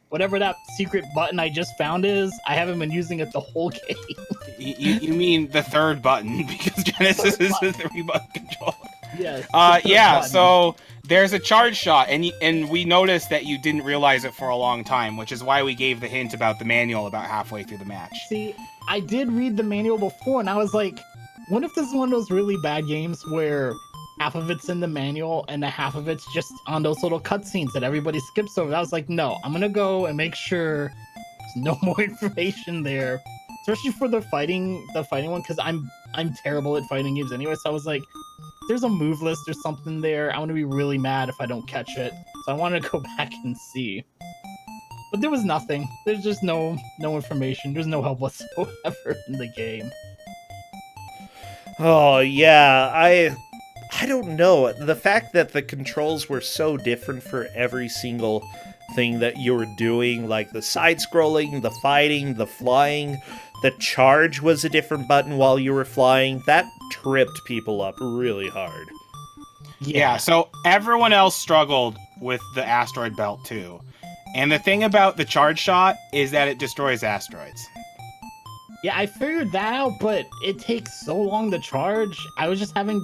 Whatever that secret button I just found is, I haven't been using it the whole game. You mean the third button, because Genesis is a 3-button controller. Yes. Yeah, so there's a charge shot, and we noticed that you didn't realize it for a long time, which is why we gave the hint about the manual about halfway through the match. See, I did read the manual before, and I was like, what if this is one of those really bad games where half of it's in the manual and the half of it's just on those little cutscenes that everybody skips over? I was like, no, I'm gonna go and make sure there's no more information there, especially for the fighting one, because I'm terrible at fighting games anyway. So I was like, there's a move list or something there. I'm gonna be really mad if I don't catch it. So I wanted to go back and see. But there was nothing. There's just no information. There's no help whatsoever in the game. Oh, yeah, I don't know. The fact that the controls were so different for every single thing that you were doing, like the side-scrolling, the fighting, the flying, the charge was a different button while you were flying, that tripped people up really hard. Yeah, so everyone else struggled with the asteroid belt too. And the thing about the charge shot is that it destroys asteroids. Yeah, I figured that out, but it takes so long to charge. I was just having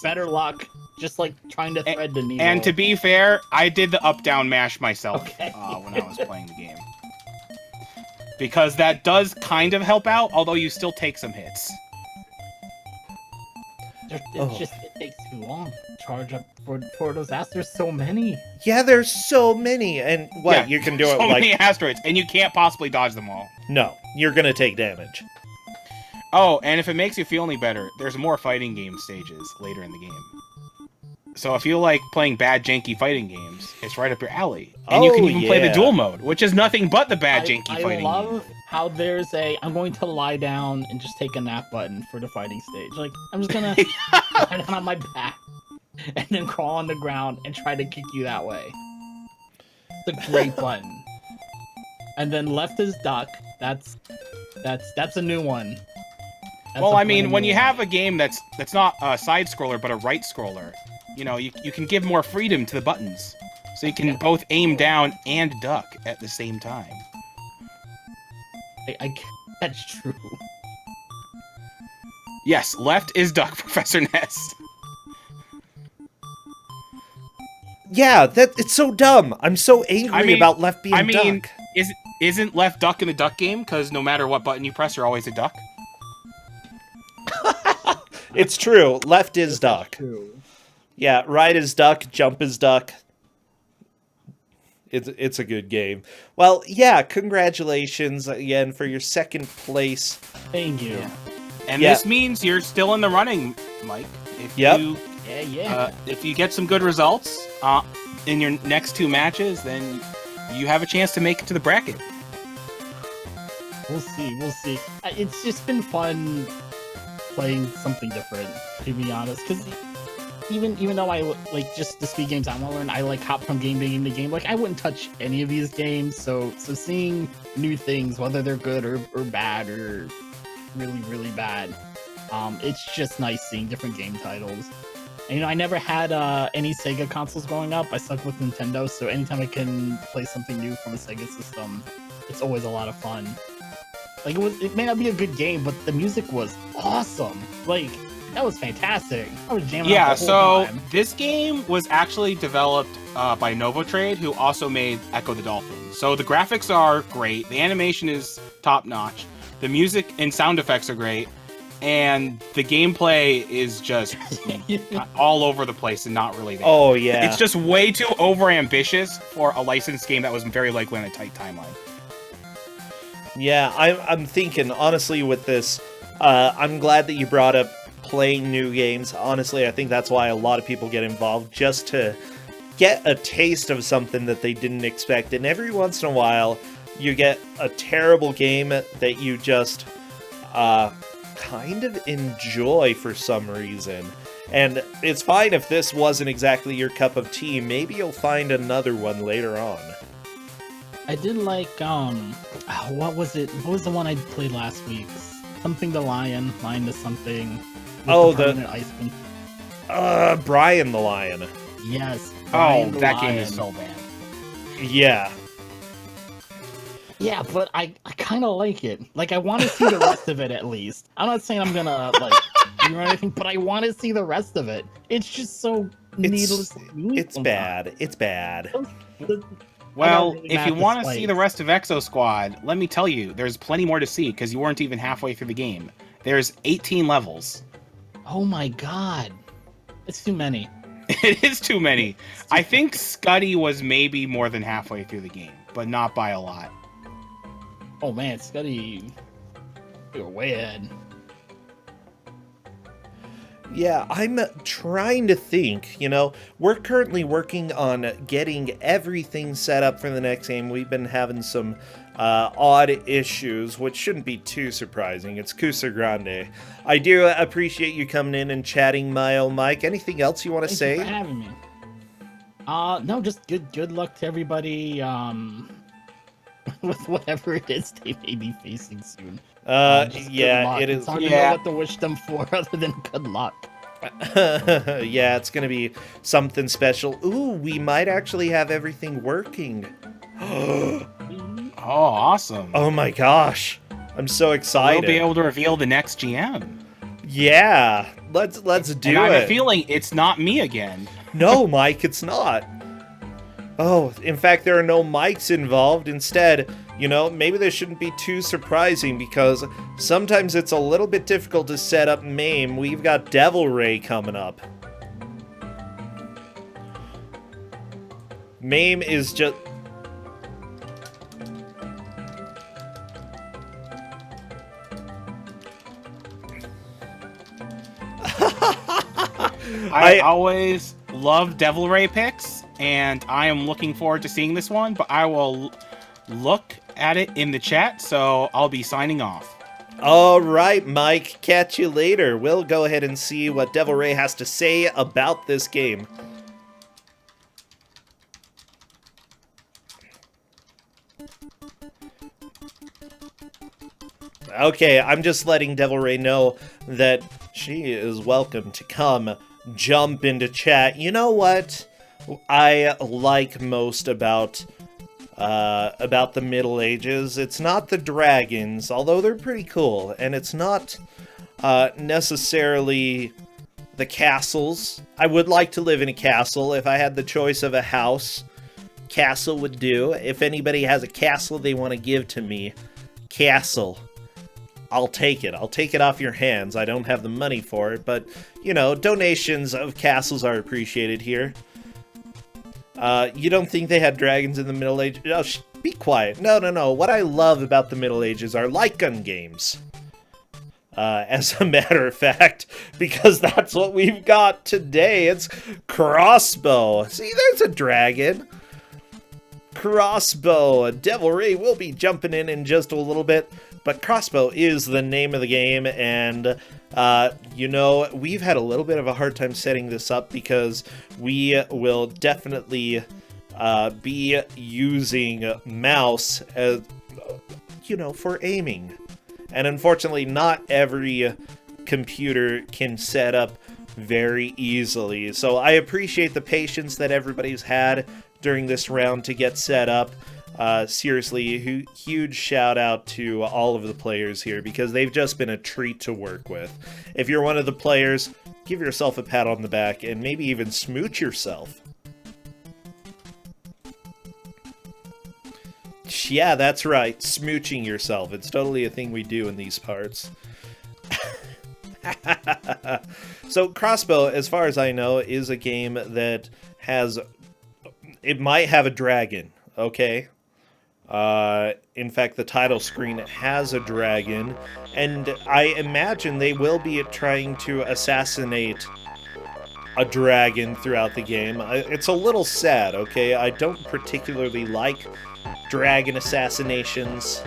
better luck, just like trying to thread the needle. And to be fair, I did the up-down mash myself when I was playing the game. Because that does kind of help out, although you still take some hits. It takes too long to charge up for those asteroids. There's so many. Yeah, there's so many. And you can do it so many asteroids, and you can't possibly dodge them all. No, you're gonna take damage. Oh, and if it makes you feel any better, there's more fighting game stages later in the game. So if you like playing bad, janky fighting games, it's right up your alley. And you can even play the dual mode, which is nothing but the bad, janky fighting game. I love how there's I'm going to lie down and just take a nap button for the fighting stage. Like, I'm just gonna lie down on my back and then crawl on the ground and try to kick you that way. It's a great button. And then left is duck. That's a new one. Well, I mean, when you have a game that's not a side scroller but a right scroller, you know, you can give more freedom to the buttons, so you can both aim down and duck at the same time. That's true. Yes, left is duck, Professor Ness. Yeah, it's so dumb. I'm so angry about left being duck. Isn't left duck in the duck game? Because no matter what button you press, you're always a duck. It's true. Left is duck. True. Yeah, right is duck, jump is duck. It's a good game. Well, yeah, congratulations again for your second place. Thank you. Yeah. And this means you're still in the running, Mike. If you get some good results in your next two matches, then you have a chance to make it to the bracket. We'll see. It's just been fun playing something different, to be honest, because even though I like just the speed games I want to learn, I like hop from game to game to game. Like, I wouldn't touch any of these games, so seeing new things, whether they're good or bad or really, really bad, it's just nice seeing different game titles. And, I never had any Sega consoles growing up. I stuck with Nintendo, so anytime I can play something new from a Sega system, it's always a lot of fun. Like, it may not be a good game, but the music was awesome. Like, that was fantastic. I was jamming out the whole time. This game was actually developed by Novotrade, who also made Echo the Dolphin. So the graphics are great, the animation is top-notch, the music and sound effects are great, and the gameplay is just all over the place and not really there. Oh, yeah. It's just way too overambitious for a licensed game that was very likely on a tight timeline. Yeah, I'm thinking, honestly, with this, I'm glad that you brought up playing new games. Honestly, I think that's why a lot of people get involved, just to get a taste of something that they didn't expect. And every once in a while, you get a terrible game that you just kind of enjoy for some reason. And it's fine if this wasn't exactly your cup of tea. Maybe you'll find another one later on. I did like, what was it? What was the one I played last week? Something to Lion to something. The Iceman. Brian the Lion. Yes. Brian that game is so bad. Yeah. Yeah, but I kind of like it. Like, I want to see the rest of it at least. I'm not saying I'm gonna like do anything, but I want to see the rest of it. It's just so needlessly. It's bad. It's bad. Well, really if mad you at want to the see the spikes. rest of Exo Squad, let me tell you, there's plenty more to see because you weren't even halfway through the game. There's 18 levels. Oh my god, it's too many. It is too many. I think Scuddy was maybe more than halfway through the game, but not by a lot. Oh man, Scuddy, you're way ahead. Yeah, I'm trying to think, we're currently working on getting everything set up for the next game. We've been having some odd issues, which shouldn't be too surprising. It's Kusogr4nde. I do appreciate you coming in and chatting, Mike. Anything else you want to Thank say? you for having me. No, just good luck to everybody, with whatever it is they may be facing soon. Just good luck. it is. It's hard to know Yeah. what to wish them for other than good luck. Yeah, it's gonna be something special. Ooh, we might actually have everything working. Oh, awesome. Oh my gosh, I'm so excited. We'll be able to reveal the next GM. Yeah, let's do And I have it. a feeling it's not me again. No, Mike, it's not. Oh, in fact, there are no mics involved. Instead, maybe this shouldn't be too surprising because sometimes it's a little bit difficult to set up MAME. We've got Devil Ray coming up. MAME is just... I always love Devil Ray picks, and I am looking forward to seeing this one, but I will look at it in the chat, so I'll be signing off. All right, Mike, catch you later. We'll go ahead and see what Devil Ray has to say about this game. Okay, I'm just letting Devil Ray know that she is welcome to come jump into chat. You know what I like most about the Middle Ages? It's not the dragons, although they're pretty cool, and it's not necessarily the castles. I would like to live in a castle. If I had the choice of a house, castle would do. If anybody has a castle they want to give to me, castle, I'll take it. I'll take it off your hands. I don't have the money for it, but, donations of castles are appreciated here. You don't think they had dragons in the Middle Ages? Oh, be quiet. No. What I love about the Middle Ages are light gun games. As a matter of fact, because that's what we've got today. It's Crossbow. See, there's a dragon. Crossbow. Devil Ray will be jumping in just a little bit, but Crossbow is the name of the game, and we've had a little bit of a hard time setting this up because we will definitely be using mouse as, for aiming. And unfortunately, not every computer can set up very easily. So I appreciate the patience that everybody's had during this round to get set up. Seriously, huge shout out to all of the players here because they've just been a treat to work with. If you're one of the players, give yourself a pat on the back and maybe even smooch yourself. Yeah, that's right, smooching yourself. It's totally a thing we do in these parts. So Crossbow, as far as I know, is a game that has... It might have a dragon, okay? In fact, the title screen has a dragon, and I imagine they will be trying to assassinate a dragon throughout the game. It's a little sad, okay? I don't particularly like dragon assassinations,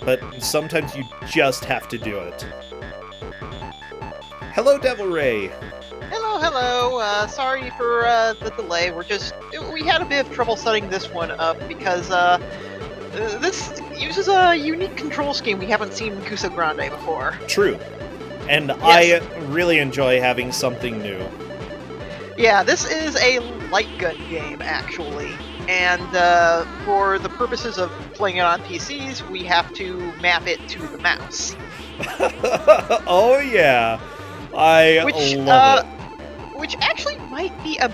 but sometimes you just have to do it. Hello, Devil Ray! Hello. Sorry for the delay. We had a bit of trouble setting this one up because this uses a unique control scheme we haven't seen in Kusogr4nde before. True. And yes. I really enjoy having something new. Yeah, this is a light gun game, actually. And for the purposes of playing it on PCs, we have to map it to the mouse. Oh yeah, I love it. Which actually might be a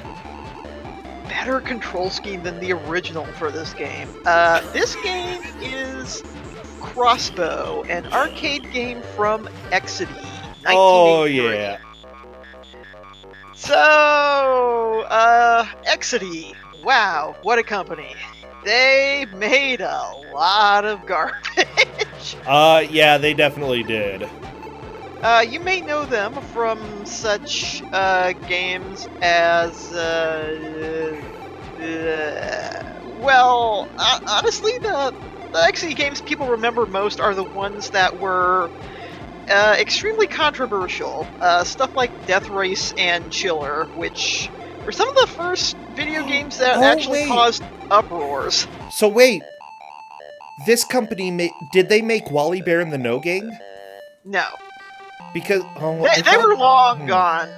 better control scheme than the original for this game. This game is Crossbow, an arcade game from Exidy, 1983. Oh yeah. So, Exidy, wow, what a company. They made a lot of garbage. Yeah, they definitely did. You may know them from such games as, well, honestly, the Exidy games people remember most are the ones that were extremely controversial. Stuff like Death Race and Chiller, which were some of the first video games that actually caused uproars. So wait, this company did they make Wally Bear and the No Gang? No. Because they were long gone.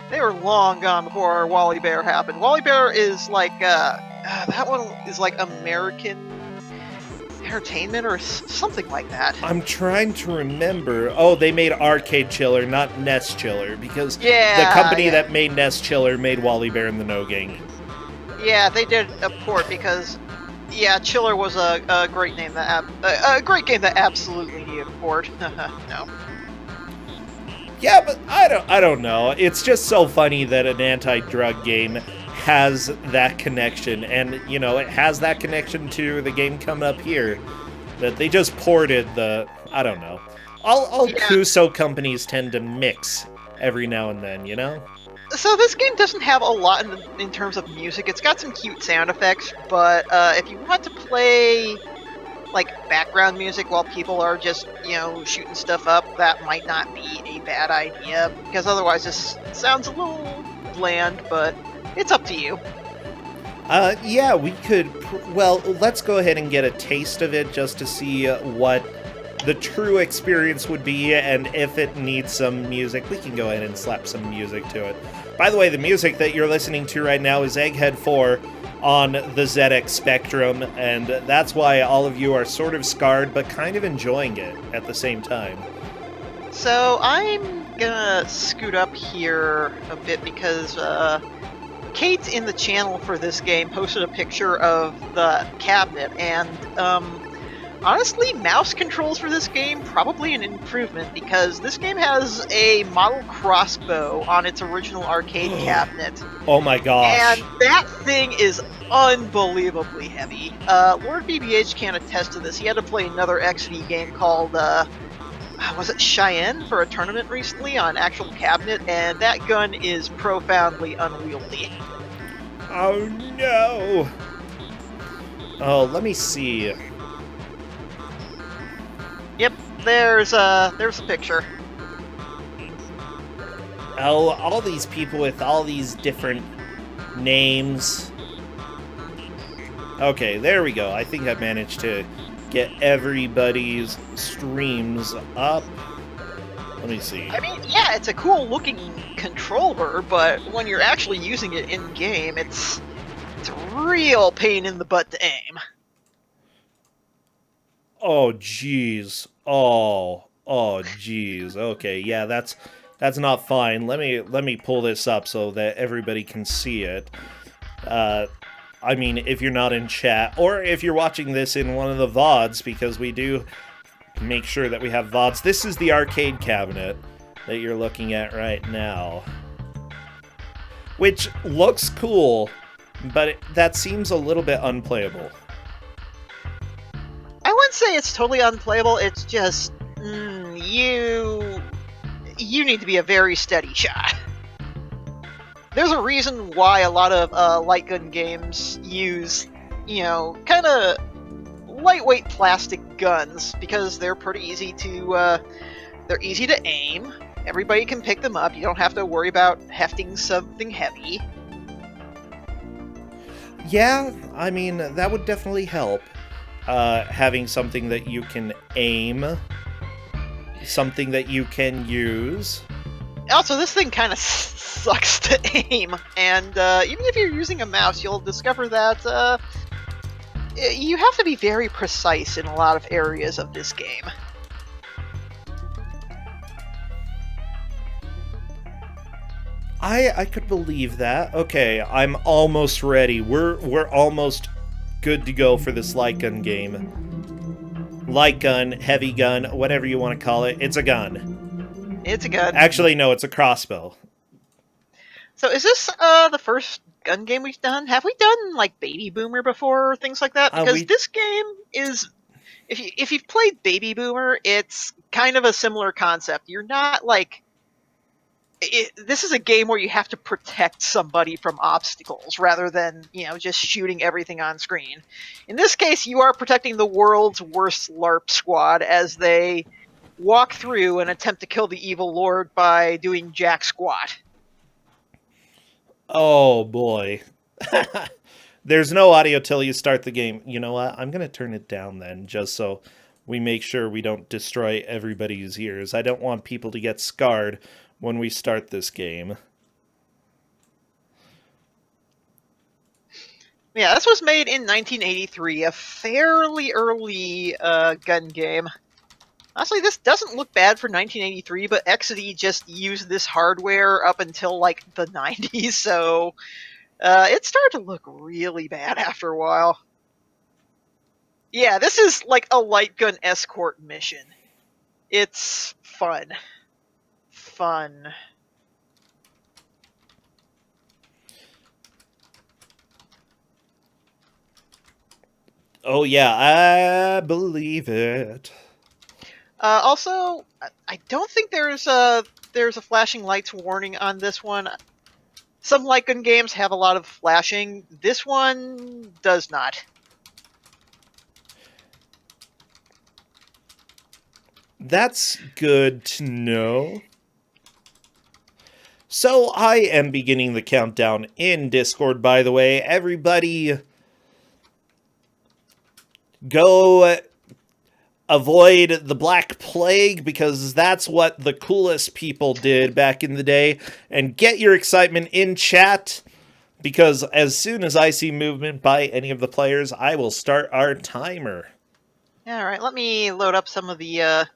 They were long gone before Wally Bear happened. Wally Bear is like that one is like American Entertainment or something like that. I'm trying to remember. Oh, they made Arcade Chiller, not Nest Chiller, because the company that made Nest Chiller made Wally Bear and the No Gang. Yeah, they did a port because, yeah, Chiller was a great name that a great game that absolutely needed a port. No. Yeah, but I don't know. It's just so funny that an anti-drug game has that connection, and you know, it has that connection to the game coming up here, that they just ported the, I don't know. All Kuso companies tend to mix every now and then, you know? So this game doesn't have a lot in terms of music. It's got some cute sound effects, but if you want to play like background music while people are just, you know, shooting stuff up, that might not be a bad idea, because otherwise this sounds a little bland, but it's up to you. Yeah, we could... Well, let's go ahead and get a taste of it just to see what the true experience would be, and if it needs some music, we can go ahead and slap some music to it. By the way, the music that you're listening to right now is Egghead 4 on the ZX Spectrum, and that's why all of you are sort of scarred, but kind of enjoying it at the same time. So I'm gonna scoot up here a bit because Kate in the channel for this game posted a picture of the cabinet, and honestly, mouse controls for this game probably an improvement, because this game has a model crossbow on its original arcade cabinet. Oh my gosh. And that thing is unbelievably heavy. Lord BBH can attest to this. He had to play another XV game called, was it Cheyenne, for a tournament recently on actual cabinet, and that gun is profoundly unwieldy. Oh no! Oh, let me see. Yep, there's a picture. Oh, all these people with all these different names. Okay, there we go. I think I managed to get everybody's streams up. Let me see. I mean, yeah, it's a cool looking controller, but when you're actually using it in game, it's a real pain in the butt to aim. Oh jeez. Oh jeez. Okay, yeah, that's not fine. Let me pull this up so that everybody can see it. I mean, if you're not in chat, or if you're watching this in one of the VODs, because we do make sure that we have VODs. This is the arcade cabinet that you're looking at right now, which looks cool, but that seems a little bit unplayable. I wouldn't say it's totally unplayable, it's just, you need to be a very steady shot. There's a reason why a lot of light gun games use, you know, kind of lightweight plastic guns, because they're pretty easy to, they're easy to aim, everybody can pick them up, you don't have to worry about hefting something heavy. Yeah, I mean, that would definitely help. Having something that you can aim, something that you can use. Also, this thing kind of sucks to aim, and even if you're using a mouse, you'll discover that you have to be very precise in a lot of areas of this game. I could believe that. Okay, I'm almost ready. We're almost good to go for this light gun game. Light gun, heavy gun, whatever you want to call it. It's a gun. It's a gun. Actually, no, it's a crossbow. So is this the first gun game we've done? Have we done like Baby Boomer before or things like that? Because this game is, if you've played Baby Boomer, it's kind of a similar concept. You're not like, this is a game where you have to protect somebody from obstacles rather than, you know, just shooting everything on screen. In this case, you are protecting the world's worst LARP squad as they walk through and attempt to kill the evil lord by doing jack squat. Oh boy. There's no audio till you start the game. You know what? I'm going to turn it down then, just so we make sure we don't destroy everybody's ears. I don't want people to get scarred when we start this game. Yeah, this was made in 1983, a fairly early gun game. Honestly, this doesn't look bad for 1983, but XD just used this hardware up until, like, the 90s, so it started to look really bad after a while. Yeah, this is like a light gun escort mission. It's fun. Fun. Oh yeah, I believe it. Also, I don't think there's a flashing lights warning on this one. Some light gun games have a lot of flashing. This one does not. That's good to know. So I am beginning the countdown in Discord, by the way. Everybody go avoid the Black Plague, because that's what the coolest people did back in the day. And get your excitement in chat, because as soon as I see movement by any of the players, I will start our timer. Alright, let me load up some of the... I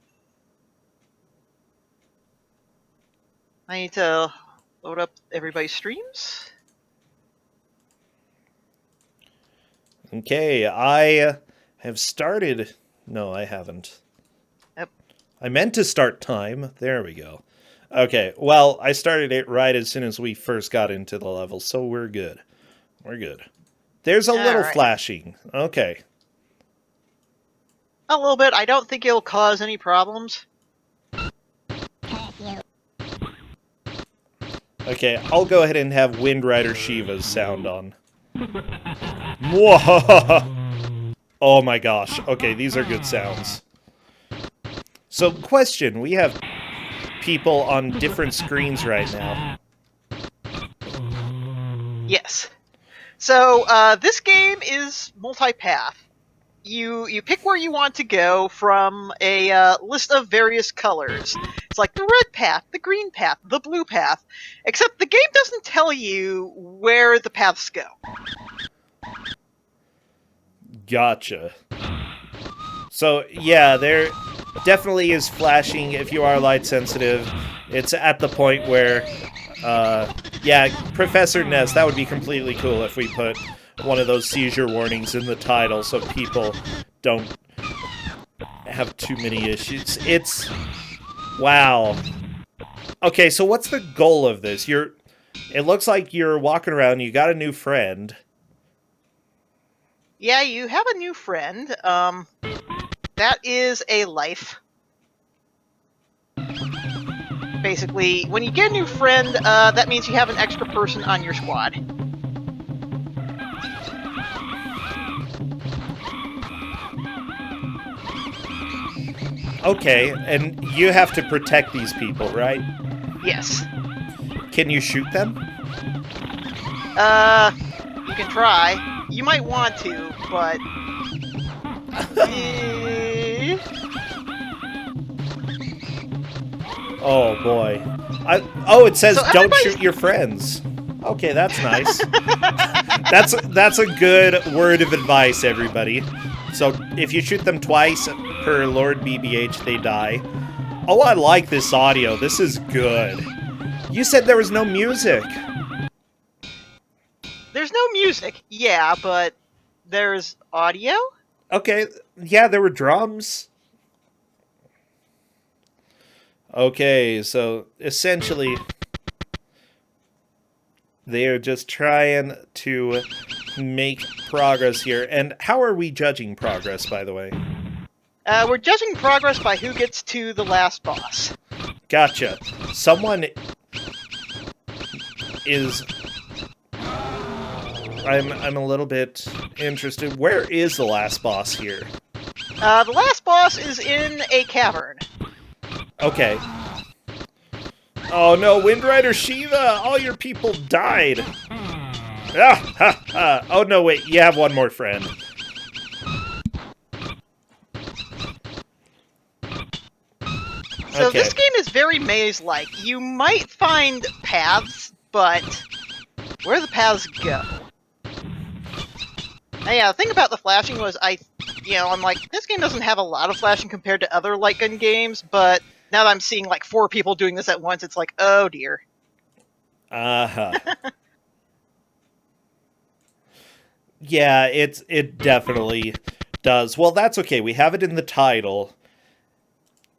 need to load up everybody's streams. Okay, I have started... No, I haven't. Yep. I meant to start time. There we go. Okay, well, I started it right as soon as we first got into the level, so we're good. We're good. There's a little flashing. Okay. A little bit. I don't think it'll cause any problems. Okay, I'll go ahead and have Wind Rider Shiva's sound on. Mwahaha! Oh my gosh. Okay, these are good sounds. So, question. We have people on different screens right now. Yes. So, this game is multi-path. You pick where you want to go from a list of various colors. It's like the red path, the green path, the blue path. Except the game doesn't tell you where the paths go. Gotcha. So, yeah, there definitely is flashing if you are light sensitive. It's at the point where, yeah, Professor Ness, that would be completely cool if we put one of those seizure warnings in the title so people don't have too many issues. It's... Wow. Okay, so what's the goal of this? It looks like you're walking around, you got a new friend. Yeah, you have a new friend. That is a life. Basically, when you get a new friend, that means you have an extra person on your squad. Okay, and you have to protect these people, right? Yes. Can you shoot them? You can try. You might want to, but... Oh boy. It says So don't everybody's- shoot your friends. Okay, that's nice. that's a good word of advice, everybody. So if you shoot them twice per Lord BBH, they die. Oh, I like this audio. This is good. You said there was no music. There's no music, yeah, but there's audio? Okay, yeah, there were drums. Okay, so essentially, they are just trying to make progress here. And how are we judging progress, by the way? We're judging progress by who gets to the last boss. Gotcha. Someone is... I'm a little bit interested. Where is the last boss here? The last boss is in a cavern. Okay. Oh no, Wind Rider Shiva! All your people died! Ah, ha, ha. Oh no, wait, you have one more friend. So Okay. this game is very maze-like. You might find paths, but where do the paths go? And yeah, the thing about the flashing was I'm like, this game doesn't have a lot of flashing compared to other light gun games, but now that I'm seeing like 4 people doing this at once, it's like, oh dear. Uh-huh. Yeah, it definitely does. Well, that's okay. We have it in the title.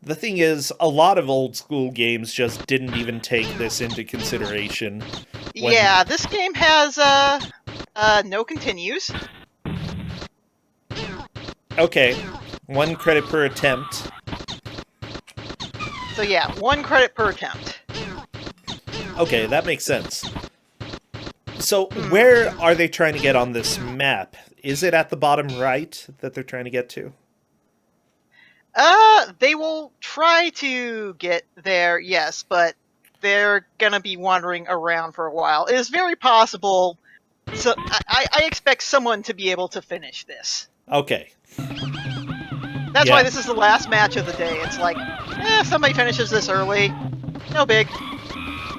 The thing is, a lot of old school games just didn't even take this into consideration. Yeah, this game has no continues. Okay, 1 credit per attempt. So yeah, 1 credit per attempt. Okay, that makes sense. So, where are they trying to get on this map? Is it at the bottom right that they're trying to get to? They will try to get there, yes, but they're gonna be wandering around for a while. It is very possible. So I expect someone to be able to finish this. Okay. That's Yeah. why this is the last match of the day. It's like, if somebody finishes this early, no big.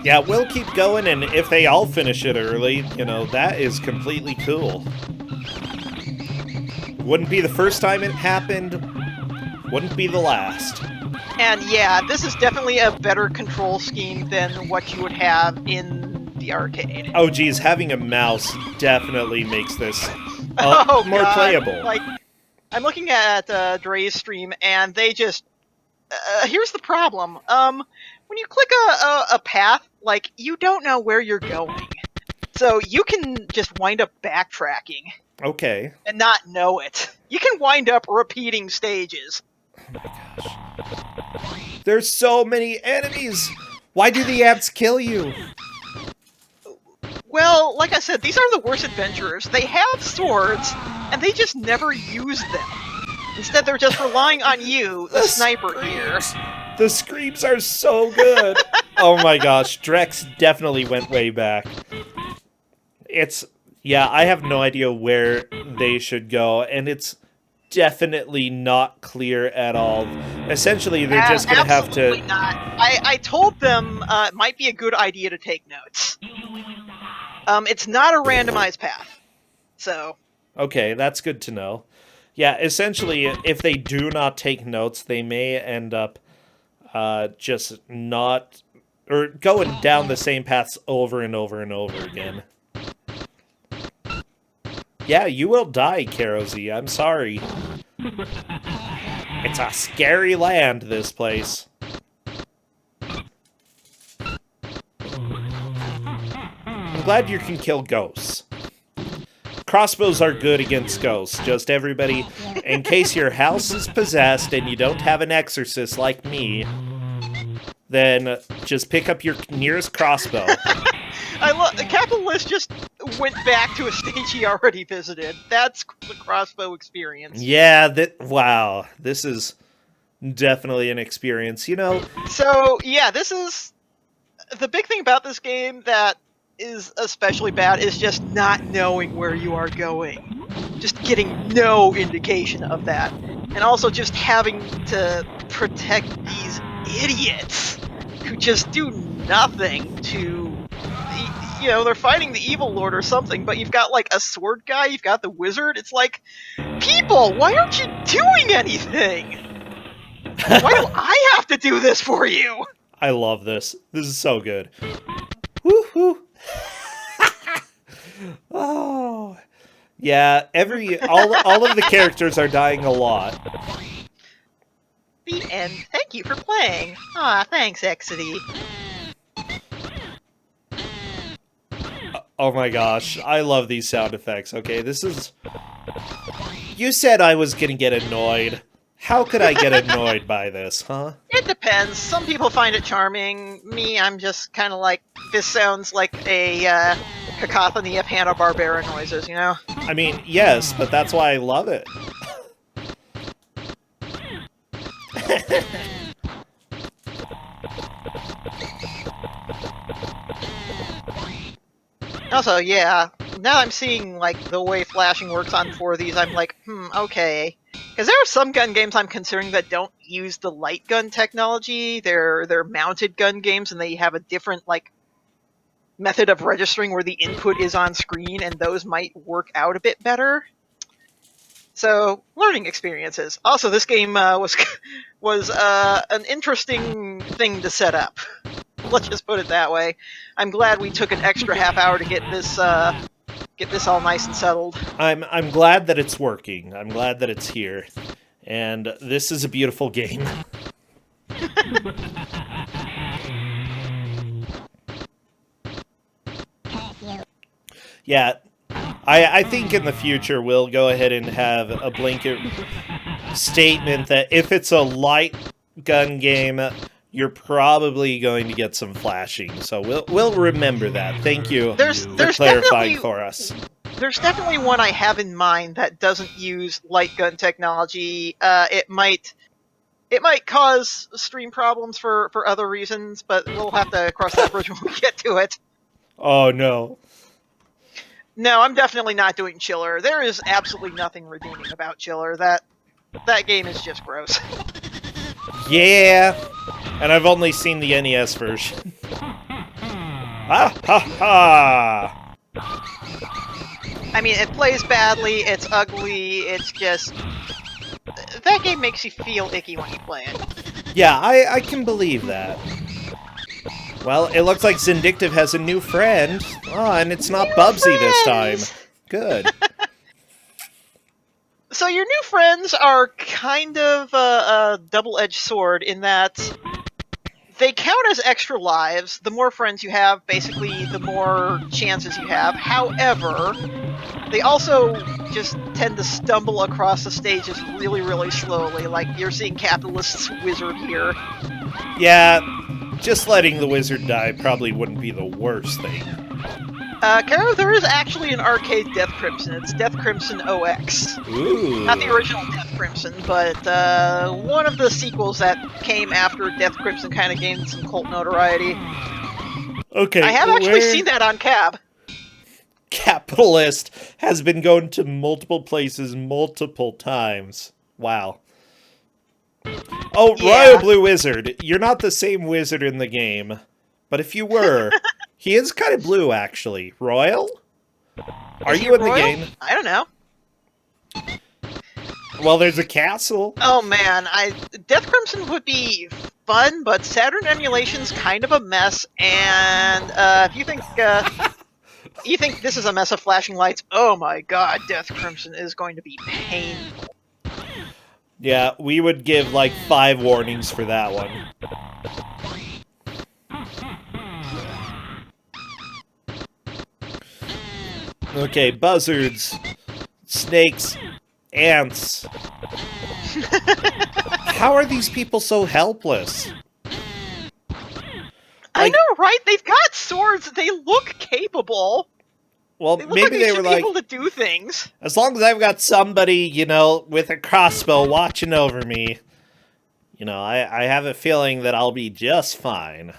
Yeah, we'll keep going, and if they all finish it early, that is completely cool. Wouldn't be the first time it happened, wouldn't be the last. And yeah, this is definitely a better control scheme than what you would have in the arcade. Oh geez, having a mouse definitely makes this more God. playable. Like, I'm looking at Dre's stream, and they just... here's the problem. When you click a path, like, you don't know where you're going. So you can just wind up backtracking Okay. and not know it. You can wind up repeating stages. There's so many enemies! Why do the ants kill you? Well, like I said, these are the worst adventurers. They have swords, and they just never use them. Instead, they're just relying on you, the sniper here. The screams are so good! Oh my gosh, Drex definitely went way back. Yeah, I have no idea where they should go, and it's definitely not clear at all. Essentially, they're just gonna have to... Absolutely not. I told them it might be a good idea to take notes. It's not a randomized path, so... Okay, that's good to know. Yeah, essentially, if they do not take notes, they may end up just not... or going down the same paths over and over and over again. Yeah, you will die, Karozy. I'm sorry. It's a scary land, this place. I'm glad you can kill ghosts. Crossbows are good against ghosts. Just everybody, in case your house is possessed and you don't have an exorcist like me, then just pick up your nearest crossbow. Capitalist just went back to a stage he already visited. That's the Crossbow experience. Yeah, wow. This is definitely an experience, So, yeah, this is... the big thing about this game that is especially bad is just not knowing where you are going. Just getting no indication of that. And also just having to protect these idiots who just do nothing to, you know, they're fighting the evil lord or something, but you've got like a sword guy, you've got the wizard. It's like, people, why aren't you doing anything? Why do I have to do this for you? I love this. This is so good. Woohoo! Oh, yeah. All of the characters are dying a lot. The end. Thank you for playing. Ah, thanks, Exidy. Oh my gosh, I love these sound effects. Okay, this is. You said I was gonna get annoyed. How could I get annoyed by this, huh? It depends. Some people find it charming. Me, I'm just kind of like, this sounds like a cacophony of Hanna-Barbera noises, you know? I mean, yes, but that's why I love it. Also, yeah, now I'm seeing like the way flashing works on 4 of these, I'm like, okay. Because there are some gun games I'm considering that don't use the light gun technology. They're mounted gun games, and they have a different like method of registering where the input is on screen, and those might work out a bit better. So, learning experiences. Also, this game was an interesting thing to set up. Let's just put it that way. I'm glad we took an extra half hour to get this all nice and settled. I'm glad that it's working. I'm glad that it's here. And this is a beautiful game. Yeah, I think in the future we'll go ahead and have a blanket statement that if it's a light gun game, you're probably going to get some flashing. So we'll remember that. Thank you for clarifying for us. There's definitely one I have in mind that doesn't use light gun technology. It might cause stream problems for other reasons, but we'll have to cross that bridge when we get to it. Oh no. No, I'm definitely not doing Chiller. There is absolutely nothing redeeming about Chiller. That game is just gross. Yeah, and I've only seen the NES version. Ah ha ha! I mean, it plays badly, it's ugly, it's just... That game makes you feel icky when you play it. Yeah, I can believe that. Well, it looks like Zindictive has a new friend. Oh, and it's not Bubsy this time. Good. So your new friends are kind of a double-edged sword in that they count as extra lives. The more friends you have, basically, the more chances you have. However, they also just tend to stumble across the stages really, really slowly. Like, you're seeing Capitalist's Wizard here. Yeah, just letting the wizard die probably wouldn't be the worst thing. Caro, there is actually an arcade Death Crimson. It's Death Crimson OX. Ooh. Not the original Death Crimson, but one of the sequels that came after Death Crimson kind of gained some cult notoriety. Okay. I have actually seen that on Cab. Capitalist has been going to multiple places multiple times. Wow. Oh, Yeah. Royal Blue Wizard. You're not the same wizard in the game. But if you were, he is kind of blue, actually. Royal? Are Is he you in the royal? game? I don't know. Well, there's a castle. Oh man, Death Crimson would be fun, but Saturn emulation's kind of a mess, and if you think this is a mess of flashing lights, oh my god, Death Crimson is going to be painful. Yeah, we would give like 5 warnings for that one. Okay, buzzards, snakes, ants. How are these people so helpless? I know, right? They've got swords. They look capable. Well, They look maybe like they were should be like, able to do things. as long as I've got somebody, you know, with a crossbow watching over me, you know, I have a feeling that I'll be just fine.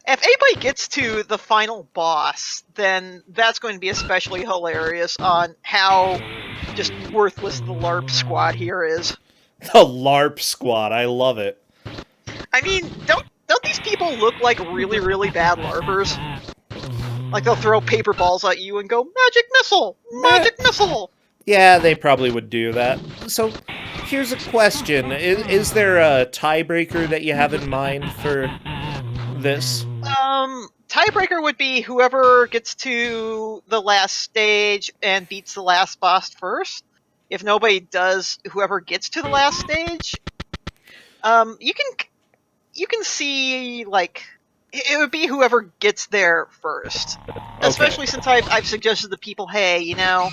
If anybody gets to the final boss, then that's going to be especially hilarious on how just worthless the LARP squad here is. The LARP squad, I love it. I mean, don't don't these people look like really, really bad LARPers? Like they'll throw paper balls at you and go, magic missile! Magic missile! Yeah, they probably would do that. So, here's a question. Is there a tiebreaker that you have in mind for this? Tiebreaker would be whoever gets to the last stage and beats the last boss first. If nobody does, whoever gets to the last stage, you can see, like, it would be whoever gets there first. Especially since I've suggested to people, hey, you know,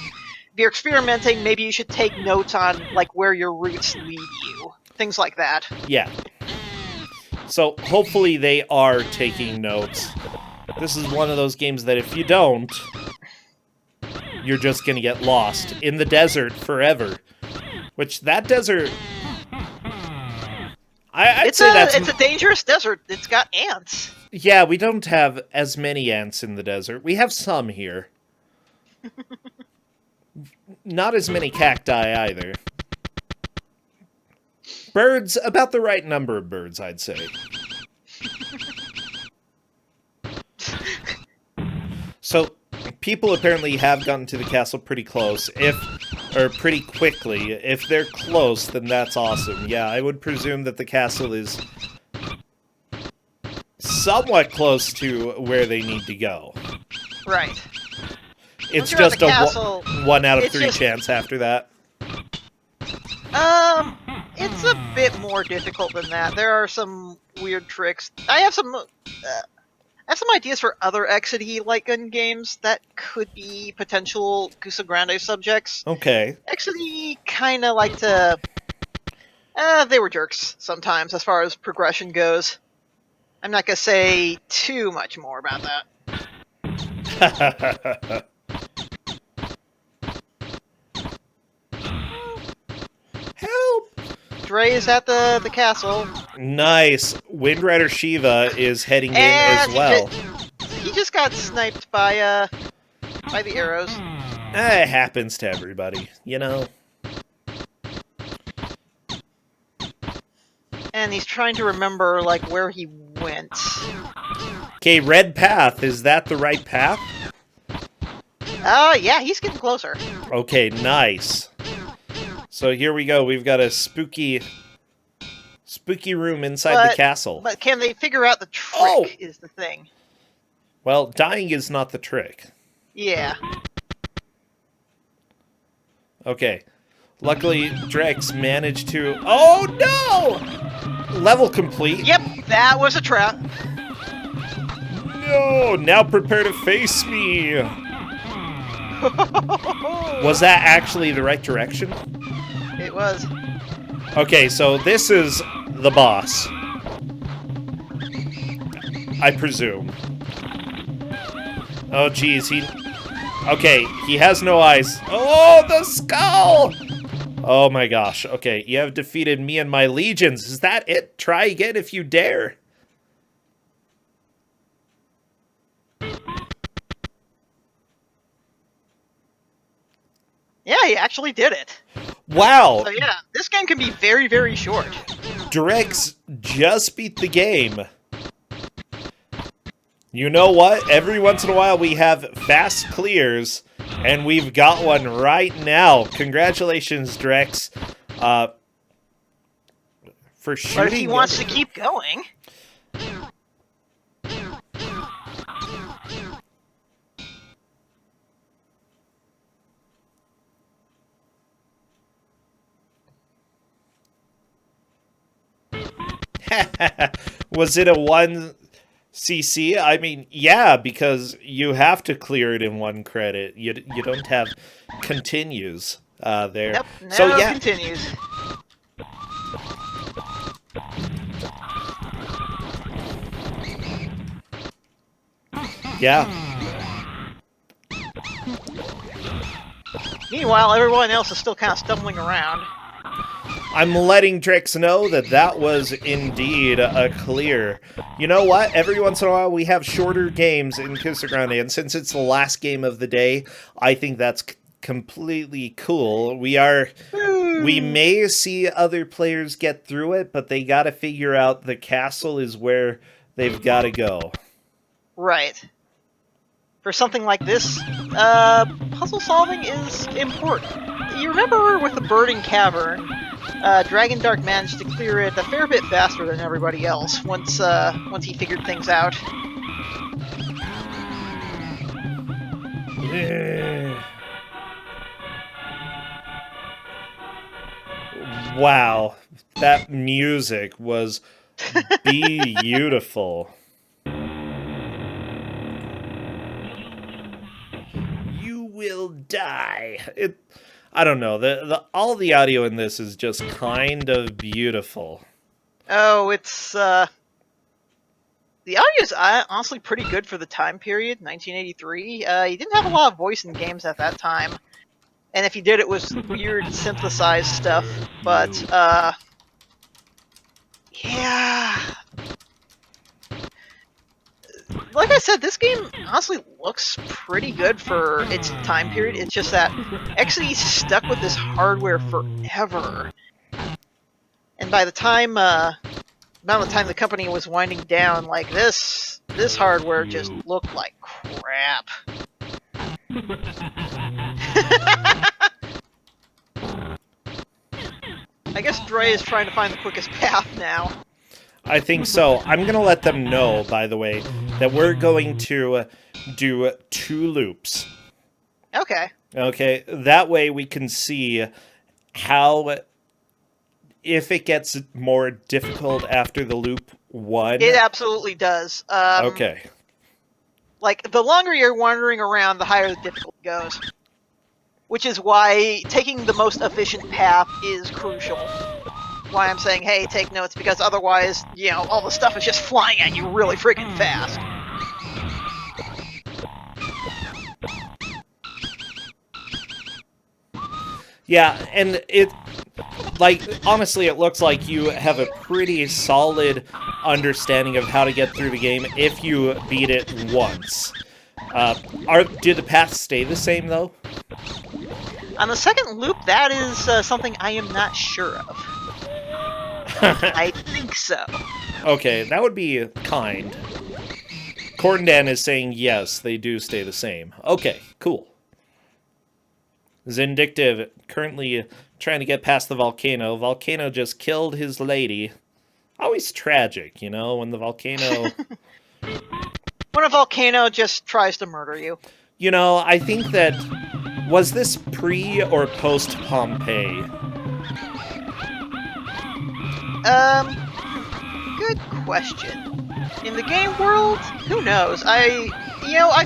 if you're experimenting, maybe you should take notes on, like, where your routes lead you. Things like that. Yeah. So, hopefully they are taking notes. This is one of those games that if you don't, you're just gonna get lost in the desert forever. Which, that desert... I'd say that's... It's a dangerous desert. It's got ants. Yeah, we don't have as many ants in the desert. We have some here. Not as many cacti either. Birds, about the right number of birds, I'd say. So, people apparently have gotten to the castle pretty close. Or pretty quickly. If they're close, then that's awesome. Yeah, I would presume that the castle is somewhat close to where they need to go. Right. It's you're at just the a castle, 1 out of it's 3 just- chance after that. It's a bit more difficult than that. There are some weird tricks. I have some ideas for other Exidy light gun games that could be potential Kusogr4nde subjects. Okay. Exidy kind of like to... they were jerks sometimes as far as progression goes. I'm not going to say too much more about that. Help! Dre is at the castle. Nice. Wind Rider Shiva is heading in And as well. he just got sniped by the arrows. It happens to everybody, you know? And he's trying to remember, like, where he went. Okay, red path. Is that the right path? Yeah, he's getting closer. Okay, nice. So here we go. We've got a spooky room inside the castle. But can they figure out the trick, Oh! is the thing. Well, dying is not the trick. Yeah. Okay. Luckily, Drex managed to... Oh, no! Level complete. Yep, that was a trap. No! Now prepare to face me! Was that actually the right direction? It was. Okay, so this is the boss. I presume. Oh, geez, Okay, he has no eyes. Oh, the skull! Oh my gosh. Okay, you have defeated me and my legions. Is that it? Try again if you dare. Yeah, he actually did it. Wow. So yeah, this game can be very, very short. Drex just beat the game. You know what? Every once in a while we have fast clears, and we've got one right now. Congratulations, Drex. For shooting. But if he wants to keep going... Was it a 1cc? I mean, yeah, because you have to clear it in 1 credit. You don't have continues there. Yep, So now yeah, continues. yeah. Meanwhile, everyone else is still kind of stumbling around. I'm letting Drex know that that was indeed a clear. You know what? Every once in a while we have shorter games in Kusogr4nde, and since it's the last game of the day, I think that's completely cool. We may see other players get through it, but they gotta figure out the castle is where they've got to go. Right. For something like this, puzzle solving is important. You remember with the Birding Cavern, Dragon Dark managed to clear it a fair bit faster than everybody else once he figured things out. Wow, that music was beautiful. You will die. I don't know. All the audio in this is just kind of beautiful. Oh, it's the audio's honestly pretty good for the time period, 1983. You didn't have a lot of voice in games at that time, and if you did, it was weird synthesized stuff. But yeah, like I said, this game honestly looks pretty good for its time period. It's just that actually stuck with this hardware forever, and by the time the company was winding down, like this hardware just looked like crap. I guess Dre is trying to find the quickest path now. I think so. I'm going to let them know, by the way, that we're going to do 2 loops. Okay. Okay, that way we can see how, if it gets more difficult after the loop 1. It absolutely does. Okay. Like, the longer you're wandering around, the higher the difficulty goes. Which is why taking the most efficient path is crucial. Why I'm saying, hey, take notes, because otherwise, you know, all the stuff is just flying at you really freaking fast. Yeah, and honestly, it looks like you have a pretty solid understanding of how to get through the game if you beat it once. Do the paths stay the same, though? On the second loop, that is something I am not sure of. I think so. Okay, that would be kind. Corndan is saying yes, they do stay the same. Okay, cool. Zindictive currently trying to get past the volcano. Volcano just killed his lady. Always tragic, you know, when the volcano... When a volcano just tries to murder you. You know, I think that... Was this pre or post Pompeii? Good question. In the game world, who knows? I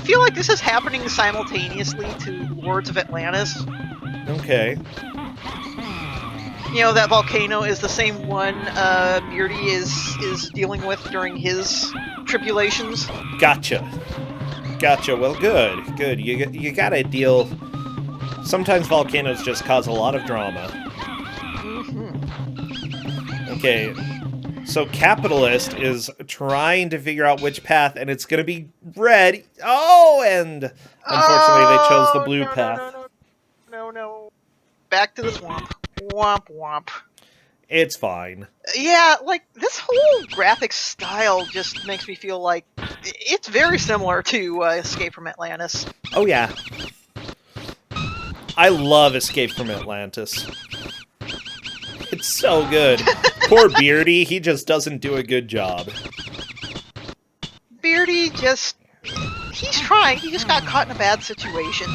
feel like this is happening simultaneously to Lords of Atlantis. Okay. You know, that volcano is the same one Beardy is dealing with during his tribulations. Gotcha. Well, good. You gotta deal... Sometimes volcanoes just cause a lot of drama. Mm-hmm. Okay, so Capitalist is trying to figure out which path, and it's gonna be red. Oh, and unfortunately they chose the blue path. No. Back to the swamp. Womp womp. It's fine. Yeah, like, this whole graphic style just makes me feel like it's very similar to Escape from Atlantis. Oh, yeah. I love Escape from Atlantis. It's so good. Poor Beardy, he just doesn't do a good job. Beardy he's trying, he just got caught in a bad situation.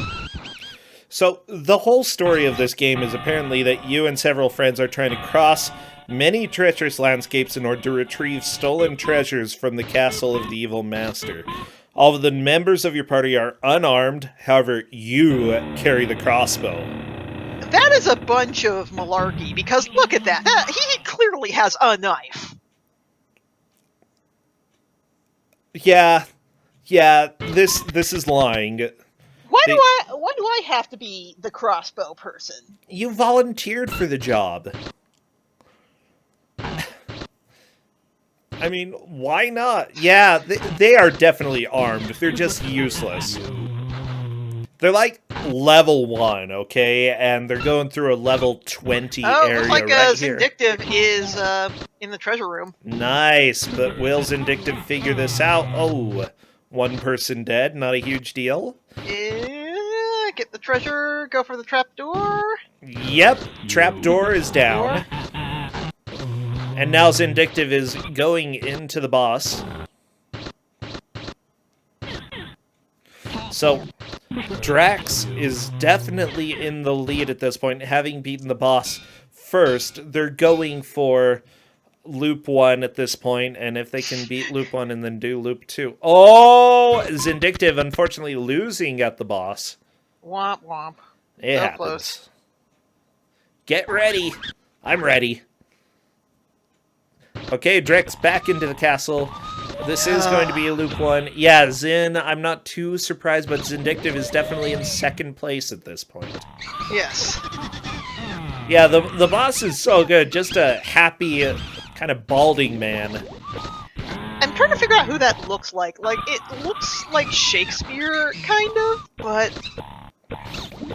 So, the whole story of this game is apparently that you and several friends are trying to cross many treacherous landscapes in order to retrieve stolen treasures from the castle of the evil master. All of the members of your party are unarmed, however, you carry the crossbow. That is a bunch of malarkey, because look at that. He clearly has a knife. Yeah, this is lying. Why do I have to be the crossbow person? You volunteered for the job. I mean, why not? Yeah, they are definitely armed. They're just useless. They're like level 1, okay? And they're going through a level 20 area looks like right here. Vindictive is in the treasure room. Nice, but will Vindictive figure this out? Oh, one person dead, not a huge deal. Get the treasure, go for the trapdoor. Yep, trapdoor is down. And now Vindictive is going into the boss. So, Drax is definitely in the lead at this point, having beaten the boss first. They're going for Loop 1 at this point, and if they can beat Loop 1 and then do Loop 2. Oh! Vindictive, unfortunately, losing at the boss. Womp womp. It So happens. close. Get ready. I'm ready. Okay, Drax back into the castle. This is going to be a Loop 1. Yeah, Zin, I'm not too surprised, but Vindictive is definitely in second place at this point. Yes. Yeah, the boss is so good. Just a happy, kind of balding man. I'm trying to figure out who that looks like. Like, it looks like Shakespeare, kind of, but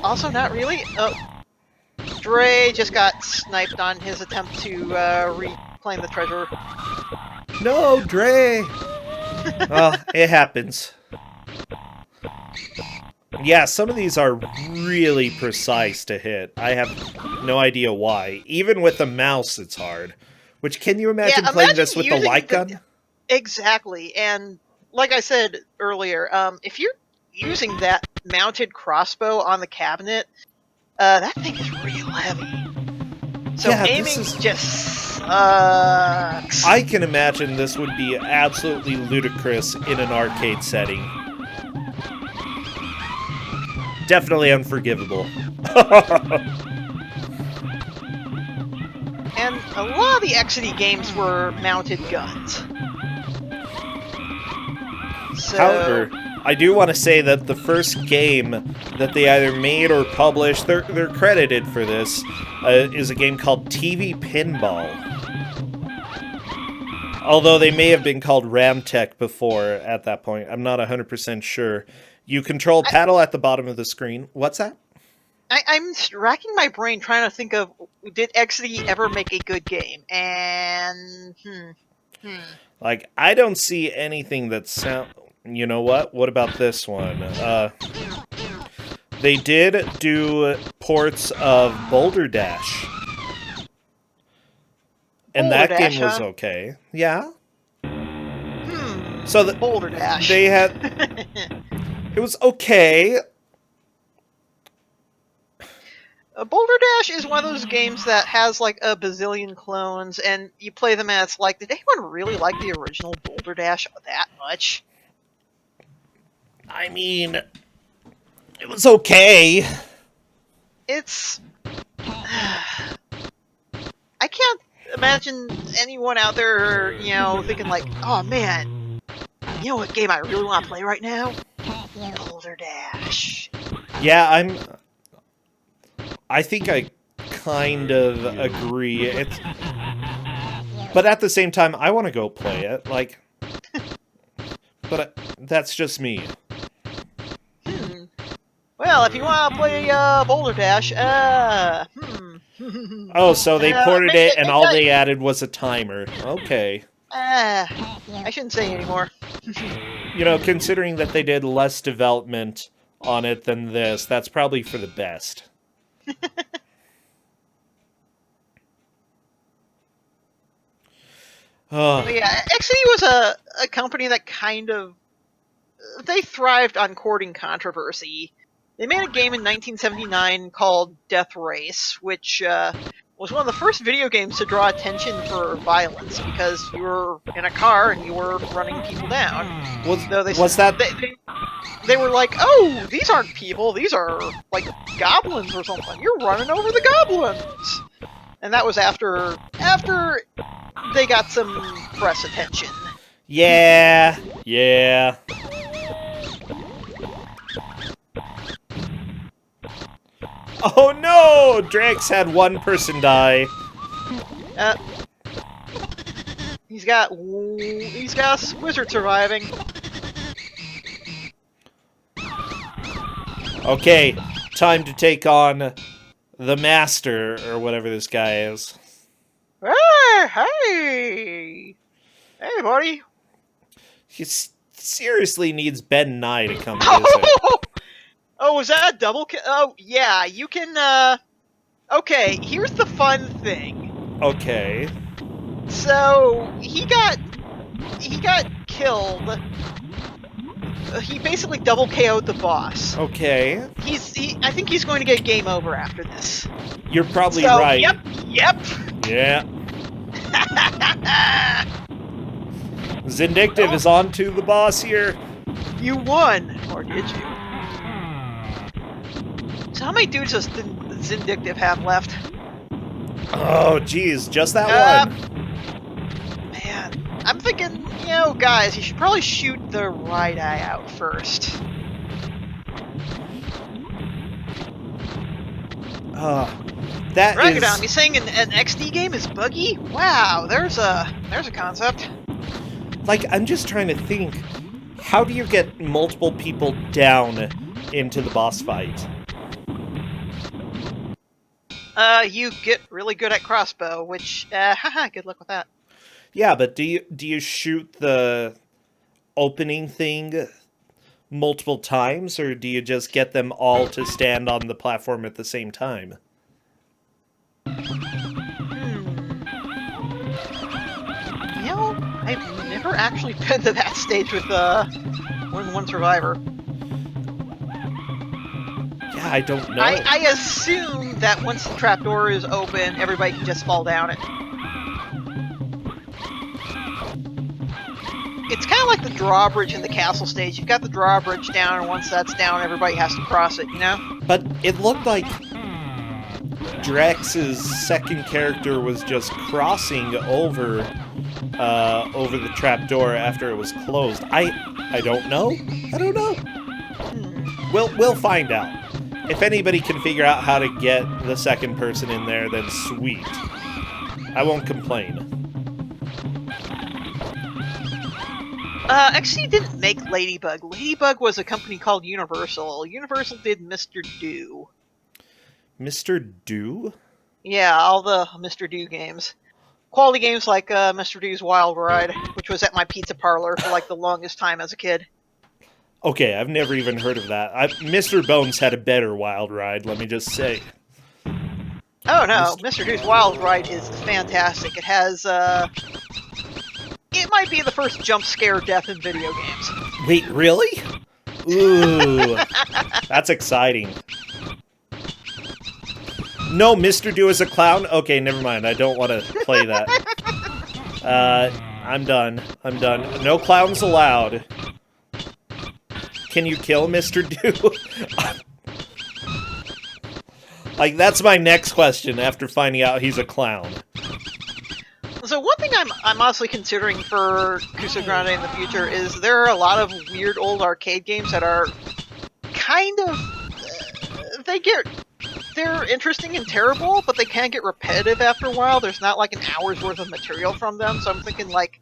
also not really. Oh, Dre just got sniped on his attempt to reclaim the treasure. No, Dre! Well, it happens. Yeah, some of these are really precise to hit. I have no idea why. Even with the mouse, it's hard. Which, can you imagine playing this with the light gun? Exactly, and like I said earlier, if you're using that mounted crossbow on the cabinet, that thing is real heavy. So Yeah, aiming this is... just sucks. I can imagine this would be absolutely ludicrous in an arcade setting. Definitely unforgivable. And a lot of the XD games were mounted guns. So, However, I do want to say that the first game that they either made or published, they're credited for this, is a game called TV Pinball. Although they may have been called Ramtech before at that point. I'm not 100% sure. You control paddle at the bottom of the screen. What's that? I'm racking my brain trying to think of, did XD ever make a good game? And, Like, I don't see anything that sound... You know what? What about this one? They did do ports of Boulder Dash. And Boulder that game Dash, was huh? okay. Yeah? So Boulder Dash. they had... It was okay. Boulder Dash is one of those games that has like a bazillion clones, and you play them and it's like, did anyone really like the original Boulder Dash that much? I mean, it was okay. It's... I can't imagine anyone out there, you know, thinking like, oh man, you know what game I really want to play right now? Boulder Dash. Yeah, I think I kind of agree. But at the same time, I want to go play it. Like, but that's just me. Well, if you want to play Boulder Dash, Oh, so they ported it, and all maybe they added was a timer. Okay. I shouldn't say anymore. You know, considering that they did less development on it than this, that's probably for the best. Oh. But yeah, XD was a company that kind of... They thrived on courting controversy. They made a game in 1979 called Death Race, which was one of the first video games to draw attention for violence, because you were in a car and you were running people down. They were like, oh, these aren't people, these are like goblins or something. You're running over the goblins! And that was after they got some press attention. Yeah. Oh no! Drax had one person die. He's got a wizard surviving. Okay, time to take on the master, or whatever this guy is. Hey, buddy. He seriously needs Ben Nye to come visit. Oh, was that a double kill? Oh, yeah, you can, Okay, here's the fun thing. Okay. So, he got killed. He basically double KO'd the boss. Okay. I think he's going to get game over after this. You're probably So, right. Yep. Yeah. Zindictive is on to the boss here. You won, or did you? So how many dudes does Zindictive have left? Oh, geez, just that one. Man, I'm thinking, guys, you should probably shoot the right eye out first. That Dragodon, is... you saying an XD game is buggy? Wow, there's a concept. Like, I'm just trying to think. How do you get multiple people down into the boss fight? You get really good at Crossbow, which, haha, good luck with that. Yeah, but do you shoot the opening thing multiple times, or do you just get them all to stand on the platform at the same time? I've never actually been to that stage with more than one survivor. Yeah, I don't know. I assume that once the trapdoor is open, everybody can just fall down it. It's kind of like the drawbridge in the castle stage. You've got the drawbridge down, and once that's down, everybody has to cross it, But it looked like Drex's second character was just crossing over the trapdoor after it was closed. I don't know. I don't know. We'll find out. If anybody can figure out how to get the second person in there, then sweet. I won't complain. XC didn't make Ladybug. Ladybug was a company called Universal. Universal did Mr. Do. Mr. Do? Yeah, all the Mr. Do games. Quality games like Mr. Do's Wild Ride, which was at my pizza parlor for like the longest time as a kid. Okay, I've never even heard of that. Mr. Bones had a better Wild Ride, let me just say. Oh no, Mr. Do's Wild Ride is fantastic. It has, it might be the first jump scare death in video games. Wait, really? Ooh, that's exciting. No, Mr. Do is a clown? Okay, never mind. I don't want to play that. I'm done. I'm done. No clowns allowed. Can you kill Mr. Do? Like, that's my next question after finding out he's a clown. So one thing I'm honestly considering for Kusogr4nde in the future is there are a lot of weird old arcade games that are kind of... They're interesting and terrible, but they can get repetitive after a while. There's not like an hour's worth of material from them, so I'm thinking like,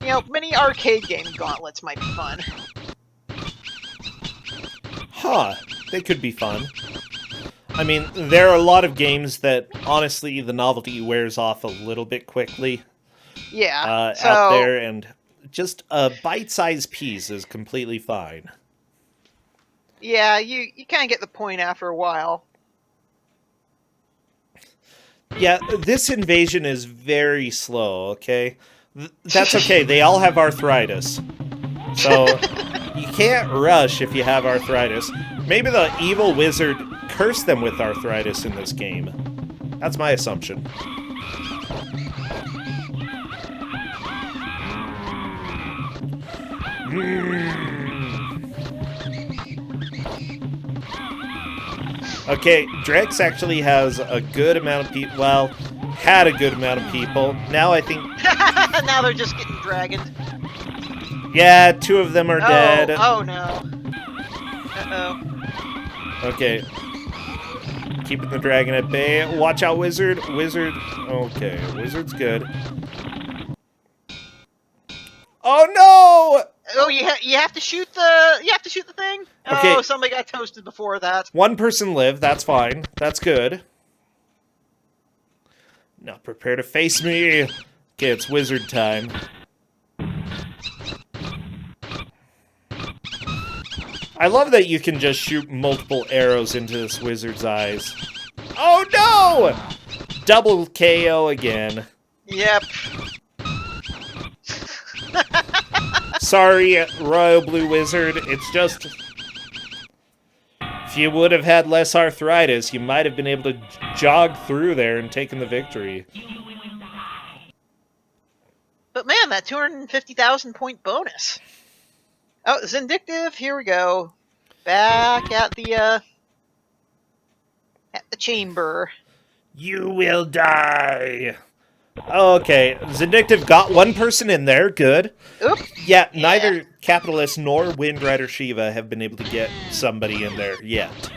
mini arcade game gauntlets might be fun. Huh, they could be fun. I mean, there are a lot of games that, honestly, the novelty wears off a little bit quickly. Yeah, out there, and just a bite-sized piece is completely fine. Yeah, you kind of get the point after a while. Yeah, this invasion is very slow, okay? That's okay, they all have arthritis. So, you can't rush if you have arthritis. Maybe the evil wizard cursed them with arthritis in this game. That's my assumption. Okay, Drex actually has a good amount of people. Well, had a good amount of people. Now I think... Now they're just getting dragoned. Yeah, 2 of them are dead. Oh no. Uh-oh. Okay. Keeping the dragon at bay. Watch out, wizard. Wizard. Okay, wizard's good. Oh no! Oh, you have to shoot the thing. Okay. Oh, somebody got toasted before that. One person lived. That's fine. That's good. Now prepare to face me. Okay, it's wizard time. I love that you can just shoot multiple arrows into this wizard's eyes. Oh no! Double KO again. Yep. Sorry, Royal Blue Wizard. It's just... If you would have had less arthritis, you might have been able to jog through there and taken the victory. But man, that 250,000 point bonus. Oh, Zindictive, here we go. Back at the chamber. You will die. Okay, Zindictive got one person in there. Good. Oop. Yeah, neither Capitalist nor Wind Rider Shiva have been able to get somebody in there yet.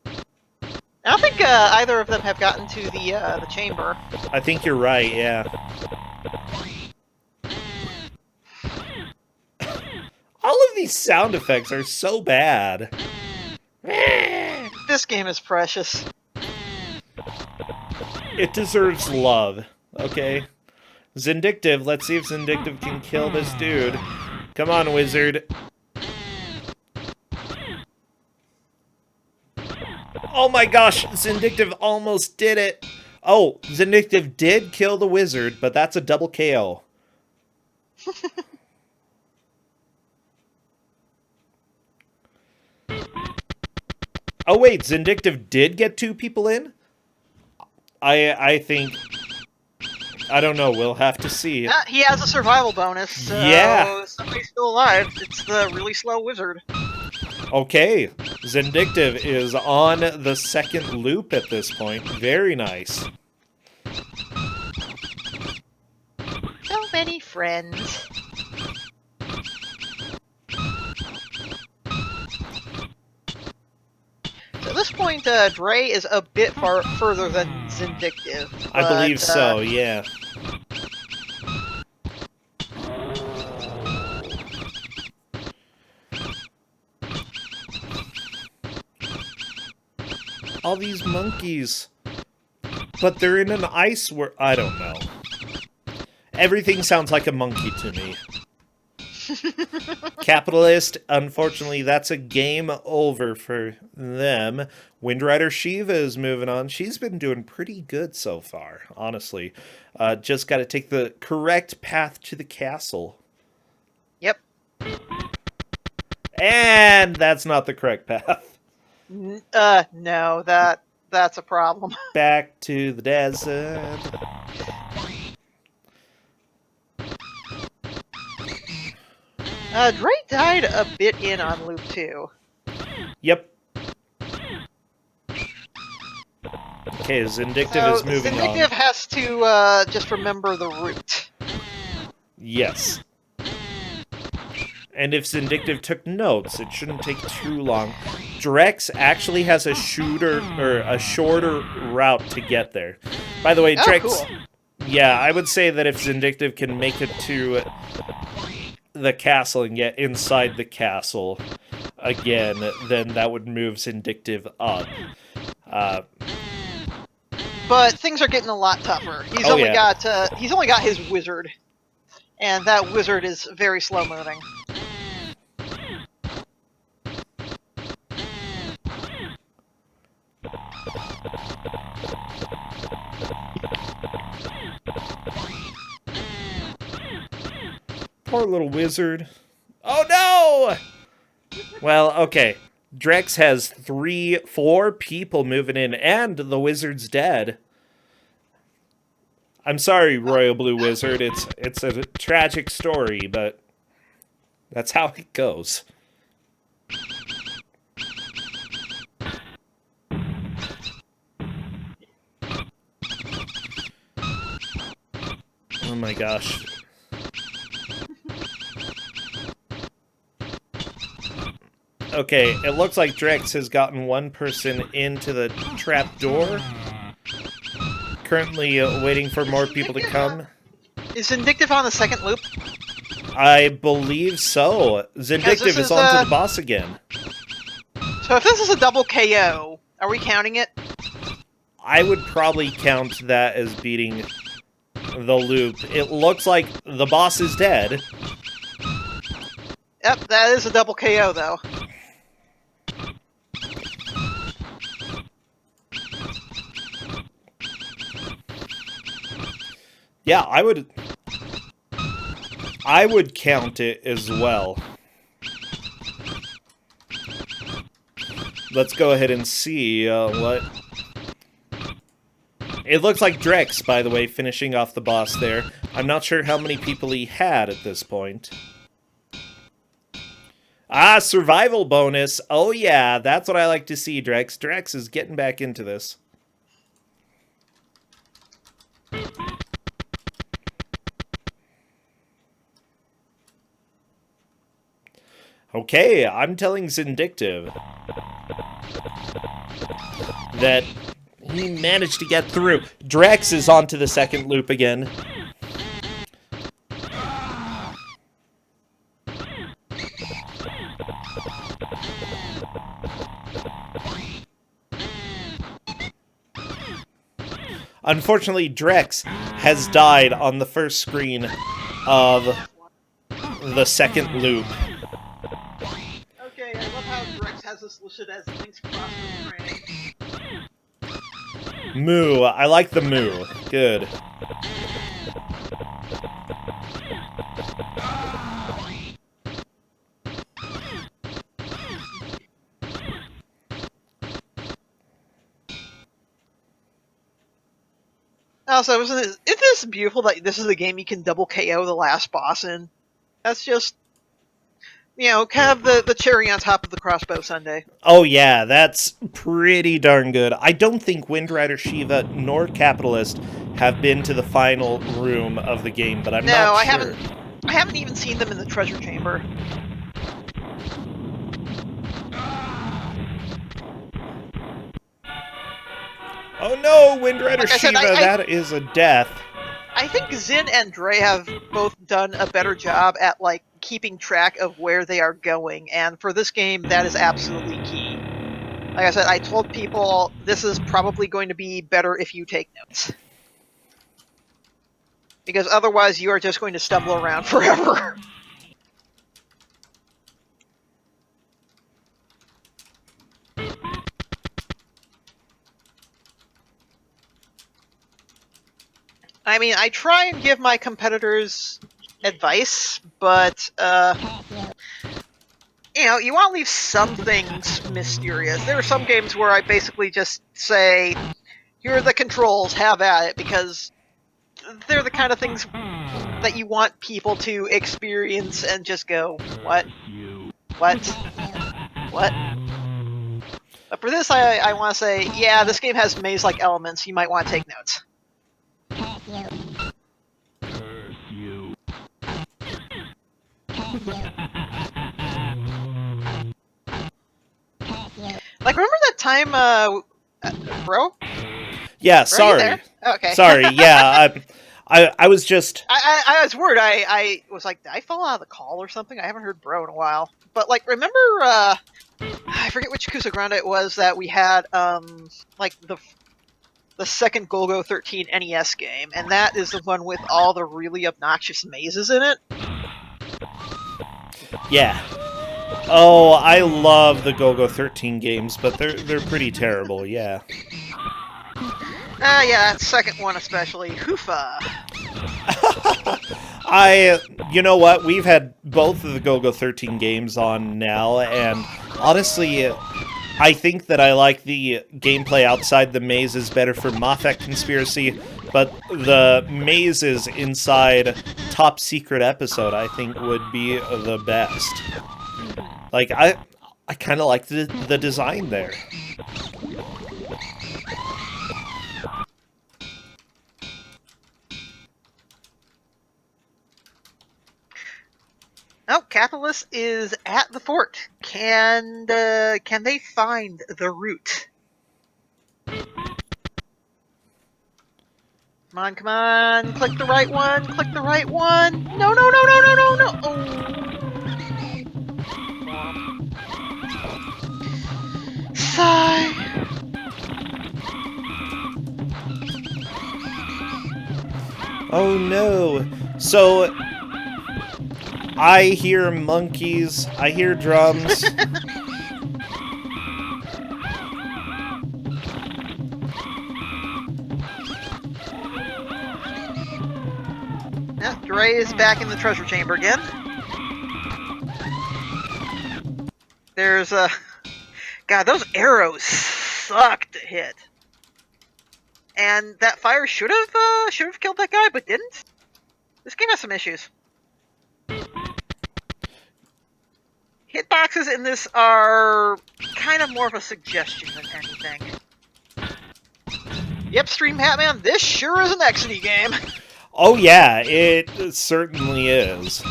I don't think either of them have gotten to the chamber. I think you're right, yeah. All of these sound effects are so bad. This game is precious. It deserves love, okay? Zindictive, let's see if Zindictive can kill this dude. Come on, wizard. Oh my gosh, Zindictive almost did it. Oh, Zindictive did kill the wizard, but that's a double KO. Oh wait, Zindictive did get 2 people in? I think... I don't know, we'll have to see. He has a survival bonus, so Yeah. somebody's still alive. It's the really slow wizard. Okay, Zindictive is on the second loop at this point. Very nice. So many friends. So at this point, Dre is a bit further than Zindictive. I believe so, yeah. All these monkeys. But they're in an ice world. I don't know. Everything sounds like a monkey to me. Capitalist, unfortunately, that's a game over for them. Wind Rider Shiva is moving on. She's been doing pretty good so far, honestly. Just got to take the correct path to the castle. Yep. And that's not the correct path. No, that's a problem. Back to the desert. Dre died a bit in on loop 2. Yep. Okay, Zindictive is moving Zindictive on. has to just remember the route. Yes. And if Zindictive took notes, it shouldn't take too long. Drex actually has a shorter route to get there. By the way, Drex... Cool. Yeah, I would say that if Zindictive can make it to the castle and get inside the castle again, then that would move Zindictive up. But things are getting a lot tougher. He's only got his wizard, and that wizard is very slow moving. Poor little wizard. Oh no! Well, okay. Drex has 4 people moving in, and the wizard's dead. I'm sorry, Royal Blue Wizard. It's a tragic story, but that's how it goes. Oh my gosh. Okay, it looks like Drex has gotten 1 person into the trap door. Currently waiting for more people to come. Is Vindictive on the second loop? I believe so. Zindictive is on to the boss again. So if this is a double KO, are we counting it? I would probably count that as beating the loop. It looks like the boss is dead. Yep, that is a double KO, though. Yeah, I would count it as well. Let's go ahead and see what... It looks like Drex, by the way, finishing off the boss there. I'm not sure how many people he had at this point. Ah, survival bonus. Oh yeah, that's what I like to see, Drex. Drex is getting back into this. Okay, I'm telling Zindictive that he managed to get through. Drex is on to the second loop again. Unfortunately, Drex has died on the first screen of the second loop. Okay, I love how Drex has this listed as Link's Crossbow. Moo. I like the moo. Good. Also, isn't this beautiful that this is a game you can double KO the last boss in? That's just, you know, kind of the cherry on top of the Crossbow Sunday. Oh yeah, that's pretty darn good. I don't think Wind Rider Shiva nor Capitalist have been to the final room of the game, but I'm not sure. I haven't even seen them in the treasure chamber. Oh no, Wind Rider Like I Shiva, said, that is a death. I think Zin and Dre have both done a better job at, like, keeping track of where they are going, and for this game, that is absolutely key. Like I said, I told people this is probably going to be better if you take notes. Because otherwise you are just going to stumble around forever. I mean, I try and give my competitors advice, but, you know, you want to leave some things mysterious. There are some games where I basically just say, here are the controls, have at it, because they're the kind of things that you want people to experience and just go, what? What? What? But for this, I want to say, yeah, this game has maze-like elements, you might want to take notes. Like, remember that time, bro? Yeah, Bro, sorry. you there? Okay. Sorry, yeah, I was just... I was worried. I was like, did I fall out of the call or something? I haven't heard bro in a while. But, like, remember, I forget which Kusogr4nde it was that we had, like, the second Kusogr4nde NES game, and that is the one with all the really obnoxious mazes in it. Yeah. Oh, I love the Kusogr4nde games, but they're pretty terrible, yeah. Yeah, that second one especially. Hoofa. You know what? We've had both of the Kusogr4nde games on now, and honestly, I think that I like the gameplay outside the mazes better for Moffat Conspiracy, but the mazes inside Top Secret Episode, I think, would be the best. Like, I kind of like the design there. Oh, Capitalist is at the fort. Can they find the route? Come on, come on. Click the right one. Click the right one. No, no, no, no, no, no, no. Oh. Sigh. Oh no. So I hear monkeys, I hear drums. Yeah, Dre is back in the treasure chamber again. There's a... God, those arrows suck to hit. And that fire should have killed that guy, but didn't. This game has some issues. Hitboxes in this are kind of more of a suggestion than anything. Yep, Stream Hatman, this sure is an Exity game. Oh yeah, it certainly is.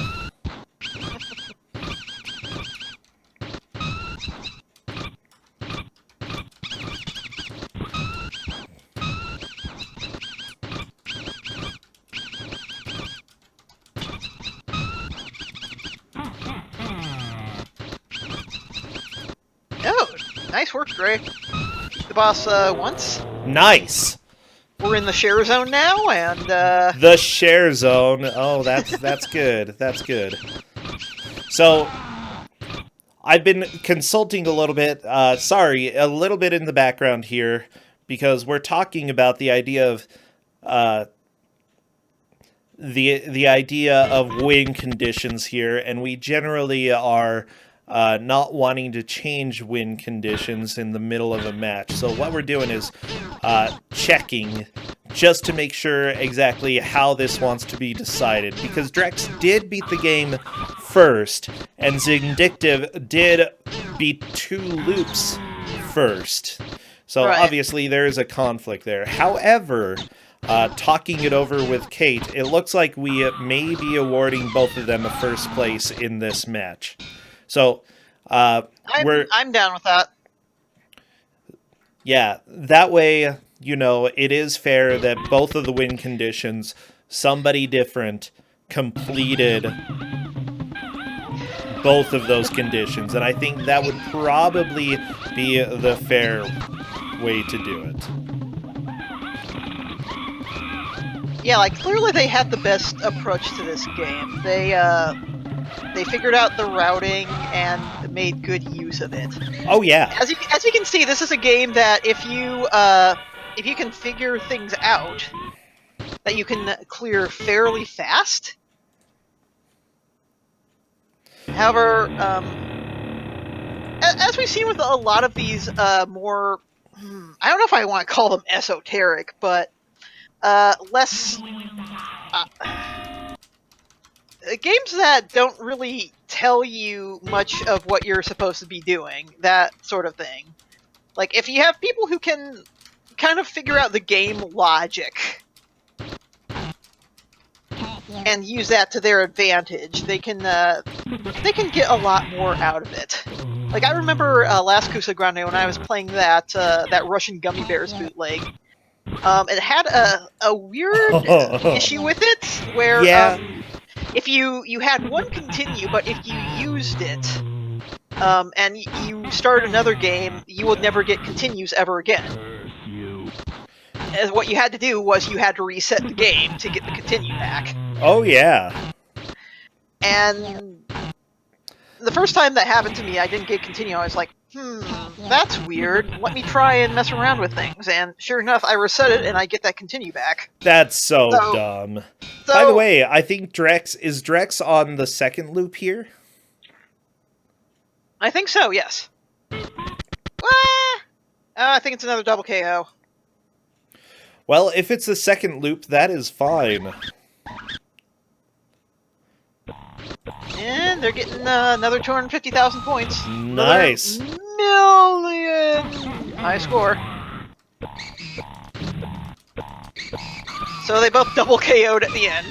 Oh, nice work, Dre. Beat the boss once. Nice. We're in the share zone now, and The share zone. Oh, that's good. That's good. So I've been consulting a little bit. Sorry, a little bit in the background here because we're talking about the idea of the idea of win conditions here, and we generally are not wanting to change win conditions in the middle of a match. So what we're doing is checking just to make sure exactly how this wants to be decided, because Drex did beat the game first, and Zindictive did beat 2 loops first. So Right. obviously there is a conflict there. However, talking it over with Kate, it looks like we may be awarding both of them a first place in this match. So I'm down with that. yeah, that way, you know, it is fair that both of the win conditions, somebody different completed both of those conditions, and I think that would probably be the fair way to do it. Yeah, like clearly they had the best approach to this game. They figured out the routing and made good use of it. Oh yeah. As you can see, this is a game that if you can figure things out, that you can clear fairly fast. However, as we've seen with a lot of these more, I don't know if I want to call them esoteric, but less games that don't really tell you much of what you're supposed to be doing, that sort of thing. Like, if you have people who can kind of figure out the game logic and use that to their advantage, they can get a lot more out of it. Like, I remember last Kusogr4nde when I was playing that Russian Gummy Bears bootleg. It had a weird issue with it, where Yeah. if you had one continue, but if you used it, and you started another game, you would never get continues ever again. As what you had to do was you had to reset the game to get the continue back. Oh yeah. And the first time that happened to me, I didn't get continue. I was like, that's weird. Let me try and mess around with things. And sure enough, I reset it and I get that continue back. That's so dumb. By the way, I think is Drex on the second loop here? I think so, yes. I think it's another double KO. Well, if it's the second loop, that is fine. And they're getting another 250,000 points. Nice. Another million! High score. So they both double KO'd at the end.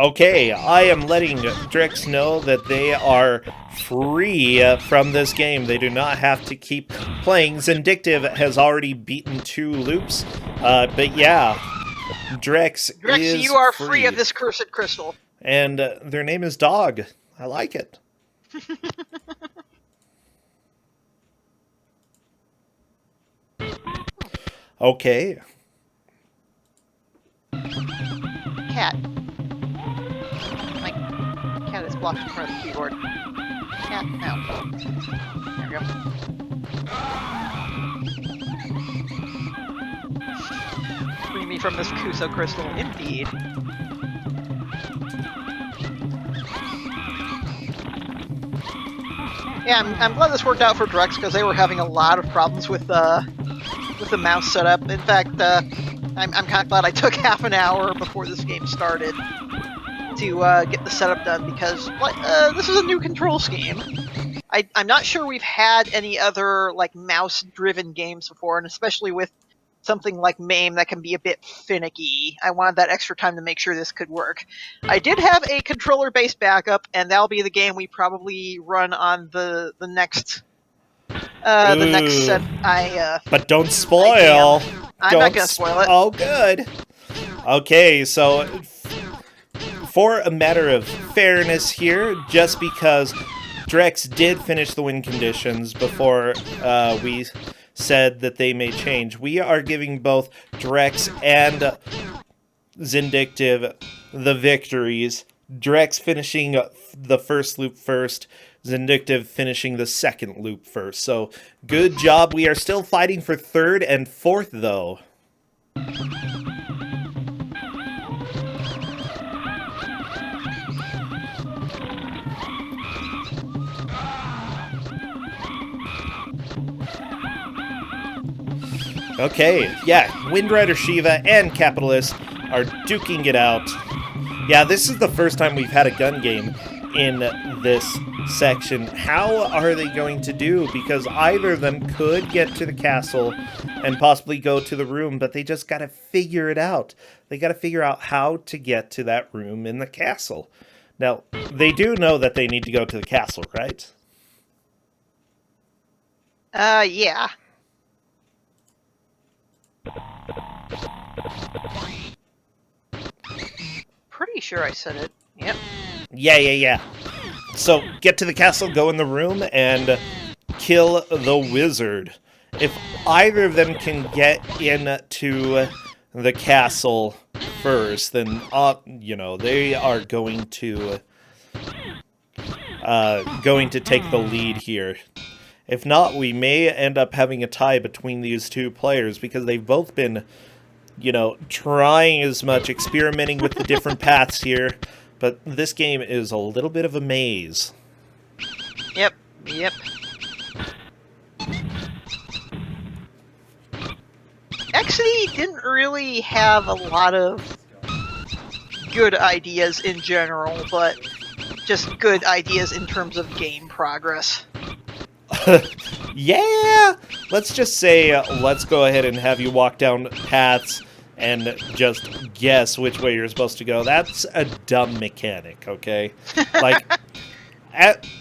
Okay, I am letting Drix know that they are free from this game. They do not have to keep playing. Zindictive has already beaten 2 loops, but yeah, Drix is you are free of this cursed crystal. And their name is Dog. I like it. Okay. Cat. My cat is blocked in front of the keyboard. Cat, no. There we go. Free me from this Kuso crystal, indeed. Yeah, I'm glad this worked out for Drex because they were having a lot of problems with the mouse setup. In fact, I'm kind of glad I took half an hour before this game started to get the setup done because this is a new control scheme. I'm not sure we've had any other like mouse-driven games before, and especially with something like MAME that can be a bit finicky. I wanted that extra time to make sure this could work. I did have a controller-based backup, and that'll be the game we probably run on the next set. But don't spoil. I'm not gonna spoil it. Oh, good. Okay, so for a matter of fairness here, just because Drex did finish the win conditions before we said that they may change, we are giving both Drex and Zindictive the victories. Drex finishing the first loop first, Zindictive finishing the second loop first. So, good job. We are still fighting for third and fourth, though. Okay, yeah, Wind Rider Shiva and Capitalist are duking it out. Yeah, this is the first time we've had a gun game in this section. How are they going to do? Because either of them could get to the castle and possibly go to the room, but they just gotta figure it out. They gotta figure out how to get to that room in the castle. Now, they do know that they need to go to the castle, right? Yeah. Pretty sure I said it. Yep. Yeah. So, get to the castle, go in the room, and kill the wizard. If either of them can get into the castle first, then, you know, they are going to take the lead here. If not, we may end up having a tie between these two players, because they've both been, you know, trying as much, experimenting with the different paths here, but this game is a little bit of a maze. Yep. Exidy didn't really have a lot of good ideas in general, but just good ideas in terms of game progress. Yeah! Let's just say, let's go ahead and have you walk down paths and just guess which way you're supposed to go. That's a dumb mechanic, okay? Like,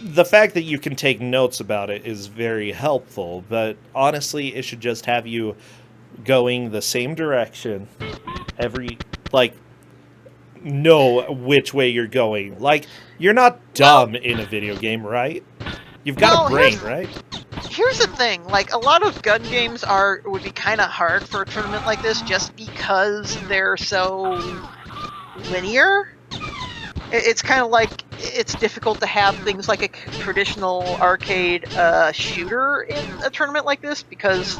the fact that you can take notes about it is very helpful, but honestly, it should just have you going the same direction know which way you're going. Like, you're not dumb in a video game, right? You've got a brain, right? Here's the thing, like, a lot of gun games would be kind of hard for a tournament like this just because they're so linear. It's kind of like, it's difficult to have things like a traditional arcade shooter in a tournament like this because,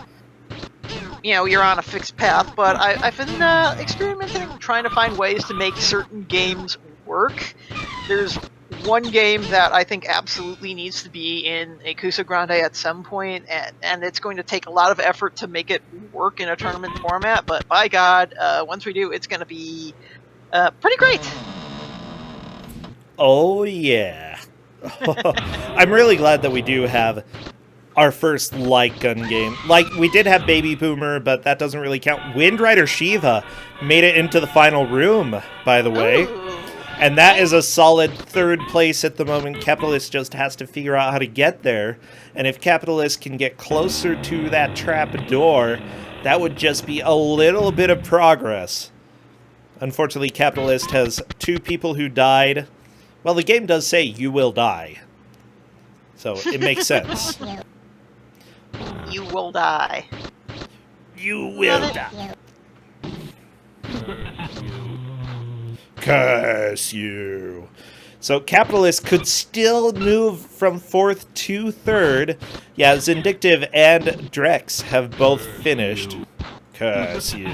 you know, you're on a fixed path, but I've been experimenting, trying to find ways to make certain games work. There's one game that I think absolutely needs to be in a Kusogr4nde at some point, and it's going to take a lot of effort to make it work in a tournament format, but by God, once we do, it's going to be pretty great. Oh, yeah. I'm really glad that we do have our first light gun game. Like, we did have Baby Boomer, but that doesn't really count. Wind Rider Shiva made it into the final room, by the way. Ooh. And that is a solid third place at the moment. Capitalist just has to figure out how to get there. And if Capitalist can get closer to that trap door, that would just be a little bit of progress. Unfortunately, Capitalist has 2 people who died. Well, the game does say you will die. So it makes sense. You will die. You will die. Curse you. So Capitalist could still move from 4th to 3rd. Yeah, Zindictive and Drex have both finished. Curse you.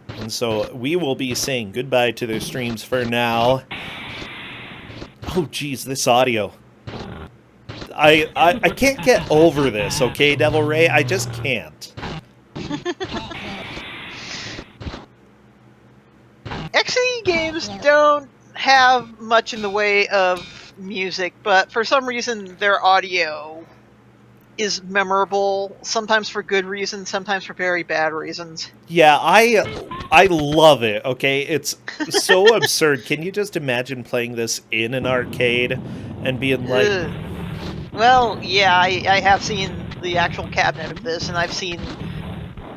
And so we will be saying goodbye to their streams for now. Oh, geez, this audio. I can't get over this, okay, Devil Ray? I just can't. XE games don't have much in the way of music, but for some reason their audio is memorable, sometimes for good reasons, sometimes for very bad reasons. Yeah, I love it, okay? It's so absurd. Can you just imagine playing this in an arcade and being like... Ugh. Well, yeah, I have seen the actual cabinet of this, and I've seen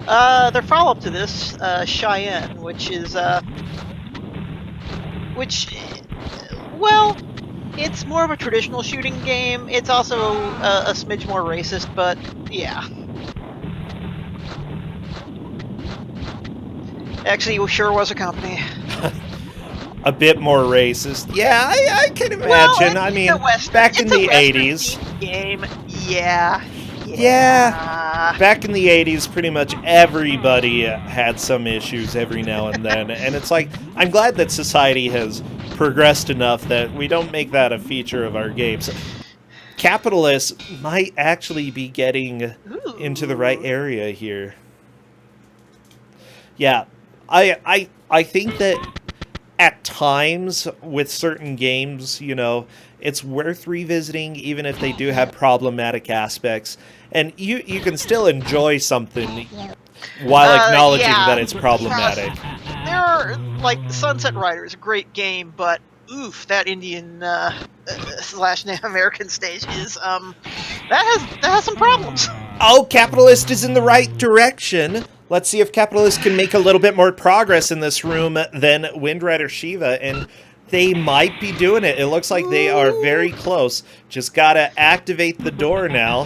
their follow-up to this, Cheyenne, which is, well, it's more of a traditional shooting game. It's also a smidge more racist, but yeah. Actually, it sure was a company. A bit more racist. Yeah, I can imagine. Well, I mean, back in the 80s. Game, yeah. Yeah. Back in the 80s, pretty much everybody had some issues every now and then. And it's like, I'm glad that society has progressed enough that we don't make that a feature of our games. Capitalists might actually be getting into the right area here. Yeah, I think that at times with certain games, you know, it's worth revisiting even if they do have problematic aspects. And you can still enjoy something while acknowledging that it's problematic. There are, like, Sunset Riders, a great game, but oof, that Indian slash Native American stage is that has some problems. Oh, Capitalist is in the right direction. Let's see if Capitalist can make a little bit more progress in this room than Wind Rider Shiva, and they might be doing it. It looks like they are very close. Just gotta activate the door now.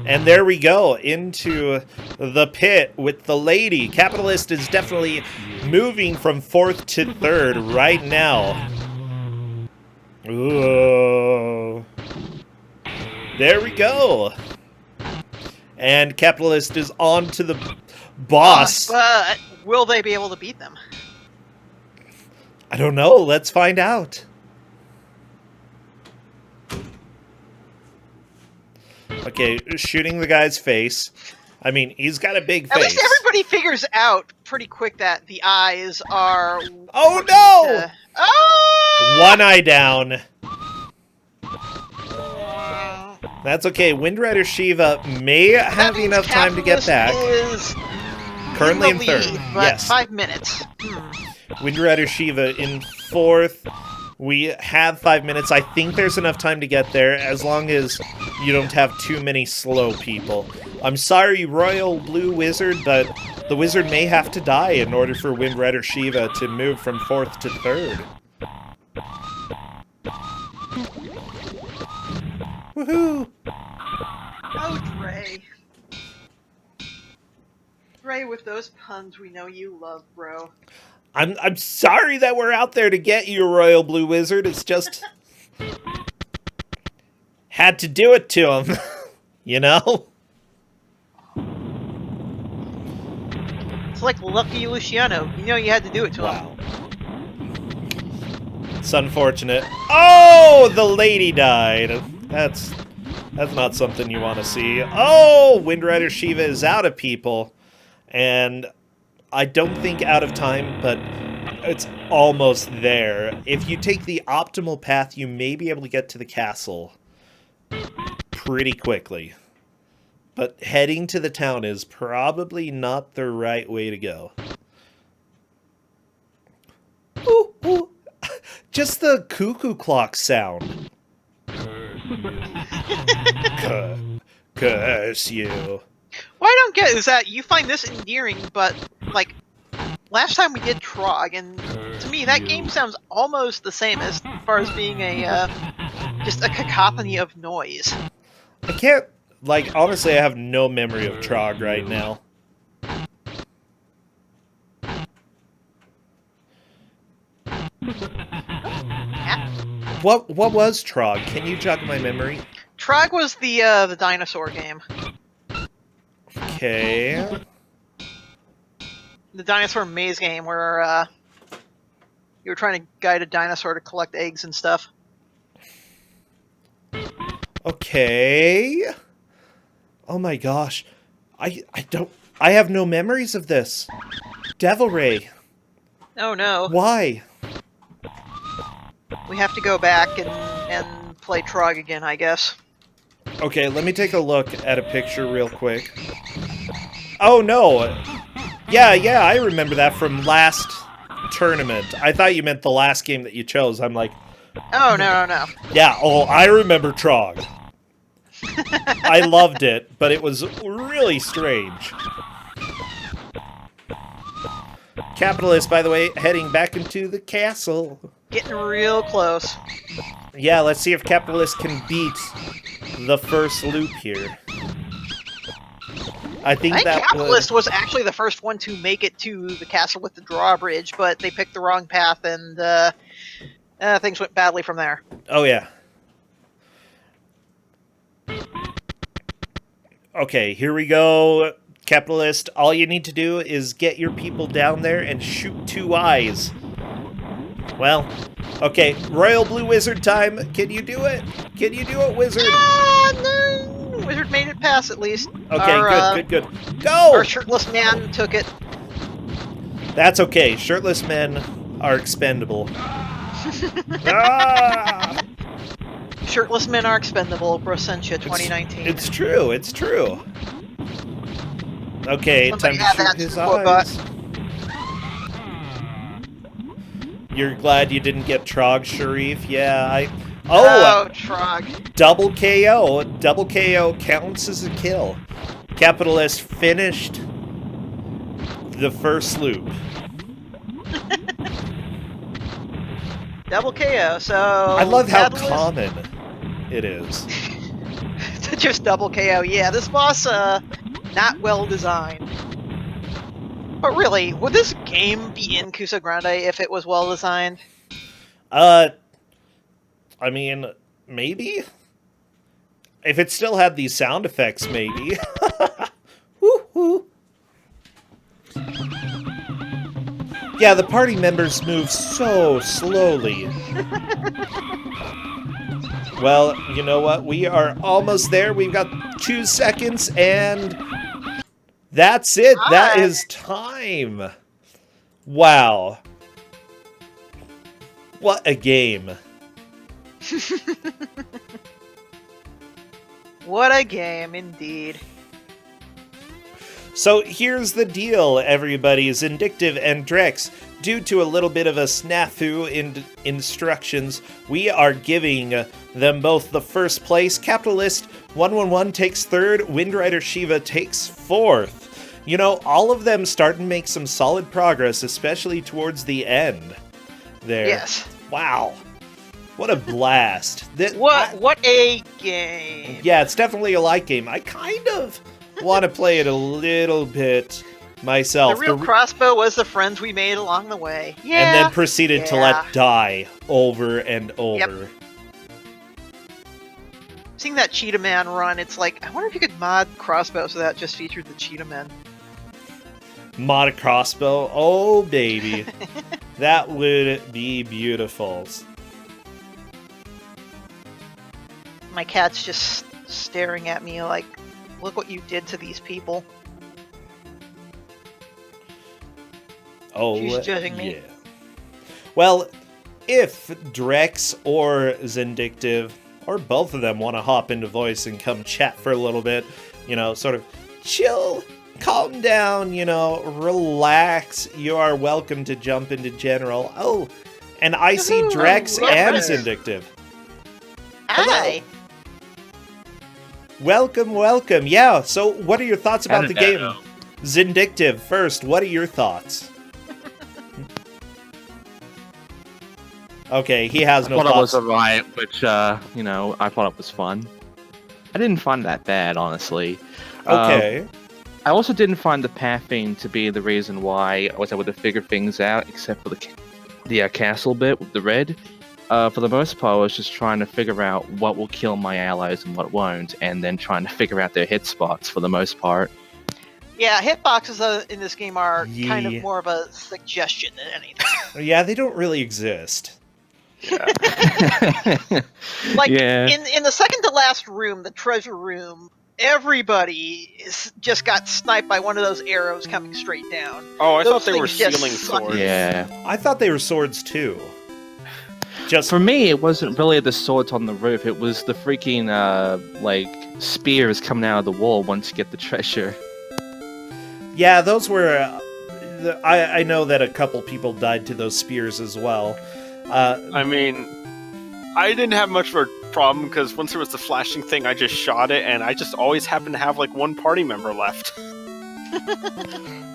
And there we go, into the pit with the lady. Capitalist is definitely moving from 4th to 3rd right now. Ooh. There we go. And Capitalist is on to the boss. But will they be able to beat them? I don't know. Let's find out. Okay, shooting the guy's face. I mean, he's got a big face. At least everybody figures out pretty quick that the eyes are... Oh, no! Oh! One eye down. That's okay. Wind Rider Shiva may have enough time to get back. Is currently in the 3rd. lead, but Yes. 5 minutes. Wind Rider Shiva in 4th. We have 5 minutes. I think there's enough time to get there as long as you don't have too many slow people. I'm sorry, Royal Blue Wizard, but the wizard may have to die in order for Wind Rider Shiva to move from 4th to 3rd. Woohoo! Oh, Dre. Dre, with those puns we know you love, bro. I'm sorry that we're out there to get you, Royal Blue Wizard. It's just... had to do it to him. You know? It's like Lucky Luciano. You know you had to do it to him. Wow. It's unfortunate. Oh, the lady died. That's not something you want to see. Oh, Wind Rider Shiva is out of people. And I don't think out of time, but it's almost there. If you take the optimal path, you may be able to get to the castle pretty quickly. But heading to the town is probably not the right way to go. Just the cuckoo clock sound. Curse you. What I don't get is that you find this endearing, but, like, last time we did Trog, and to me that game sounds almost the same as far as being a, just a cacophony of noise. I can't, like, honestly, I have no memory of Trog right now. What was Trog? Can you jog my memory? Trog was the dinosaur game. Okay. The dinosaur maze game where, you were trying to guide a dinosaur to collect eggs and stuff. Okay. Oh my gosh. I have no memories of this. Devil Ray. Oh no. Why? We have to go back and play Trog again, I guess. Okay, let me take a look at a picture real quick. Oh no. Yeah, I remember that from last tournament. I thought you meant the last game that you chose. I'm like, Oh, no. yeah, I remember Trog. I loved it, but it was really strange. Capitalist, by the way, heading back into the castle. Getting real close. Yeah, let's see if Capitalist can beat the first loop here. I think that Capitalist was actually the first one to make it to the castle with the drawbridge, but they picked the wrong path, and things went badly from there. Oh, yeah. Okay, here we go. Capitalist, all you need to do is get your people down there and shoot 2 eyes. Well, okay, Royal Blue Wizard time. Can you do it? Can you do it, Wizard? No. Wizard made it past, at least. Okay, good. Go! Our shirtless man took it. That's okay. Shirtless men are expendable. Ah! Shirtless men are expendable, Brosentia 2019. It's true. Okay, Somebody time add to shoot that his to the quote eyes. You're glad you didn't get Trog, Sharif? Yeah, Oh, Trog. Double KO. Double KO counts as a kill. Capitalist finished the first loop. Double KO, so... I love how Catalyst- common it is. to just double KO. Yeah, this boss, not well designed. But really, would this game be in Kusogr4nde if it was well designed? I mean, maybe? If it still had these sound effects, maybe. Woo-hoo. Yeah, the party members move so slowly. Well, you know what? We are almost there. We've got 2 seconds, and that's it. That is time. Wow. What a game. What a game, indeed. So here's the deal, everybody. Zindictive and Drex, due to a little bit of a snafu in instructions, we are giving them both the first place. Capitalist 111 takes 3rd, Windrider Shiva takes 4th. You know, all of them starting to make some solid progress, especially towards the end there. Yes. Wow. What a blast. What a game. Yeah, it's definitely a light game. I kind of want to play it a little bit myself. The real Crossbow was the friends we made along the way. Yeah. And then proceeded to let die over and over. Yep. Seeing that Cheetah Man run, it's like, I wonder if you could mod Crossbow so that just featured the Cheetah Man. Mod a Crossbow? Oh, baby. That would be beautiful. My cat's just staring at me like, look what you did to these people. Oh, She's judging me. Yeah. Well, if Drex or Zindictive, or both of them want to hop into voice and come chat for a little bit, you know, sort of chill, calm down, you know, relax, you are welcome to jump into general. Oh, And I see Woohoo! Drex Yeah, and Drex. Zindictive. Hi. Welcome, welcome. Yeah, so what are your thoughts about the game? Hello. Zindictive, first, what are your thoughts? Okay, he has I no thought it was thoughts. alright, which, you know, I thought it was fun. I didn't find that bad, honestly. Okay. I also didn't find the pathing to be the reason why I was able to figure things out, except for the castle bit with the red. For the most part, I was just trying to figure out what will kill my allies and what won't, and then trying to figure out their hit spots for the most part. Yeah, hitboxes in this game are kind Yeah. of more of a suggestion than anything. Yeah, they don't really exist. Like Yeah. in the second to last room, the treasure room, everybody just got sniped by one of those arrows coming straight down. Oh, I Those thought they were things just sealing suck. swords. Yeah. I thought they were swords too. Just For me, it wasn't really the swords on the roof. It was the freaking, spears coming out of the wall once you get the treasure. yeah, those were. I know that a couple people died to those spears as well. I mean, I didn't have much of a problem because once there was the flashing thing, I just shot it, and I just always happened to have like one party member left.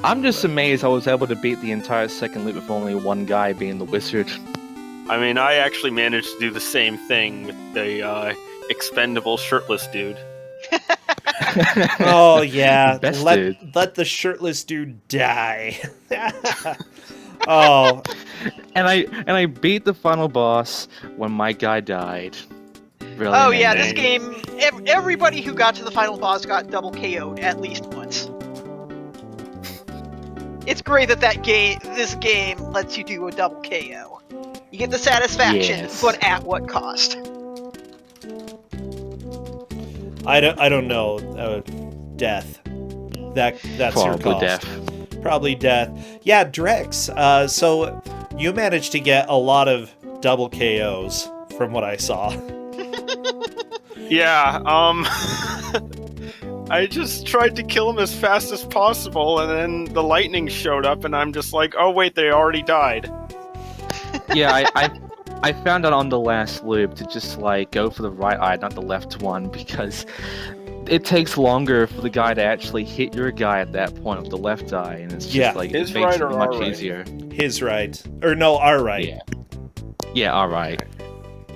I'm just amazed I was able to beat the entire second loop with only one guy being the wizard. I mean, I actually managed to do the same thing with the expendable shirtless dude. Oh yeah, Best dude. let the shirtless dude die. Oh, And I beat the final boss when my guy died. Really Oh yeah, amazing. this game, everybody who got to the final boss got double KO'd at least once. It's great that this game lets you do a double KO. You get the satisfaction, Yes. but at what cost? I don't know. Death. That's your Probably cost. death. Probably death. Yeah, Drex. So you managed to get a lot of double KOs from what I saw. Yeah, I just tried to kill him as fast as possible, and then the lightning showed up, and I'm just like, oh wait, they already died. Yeah, I found out on the last loop to just like go for the right eye, not the left one, because it takes longer for the guy to actually hit your guy at that point with the left eye, and it's just Yeah. like His it makes right or it much our right? easier. His right. Or no, our right. Yeah. Yeah, alright.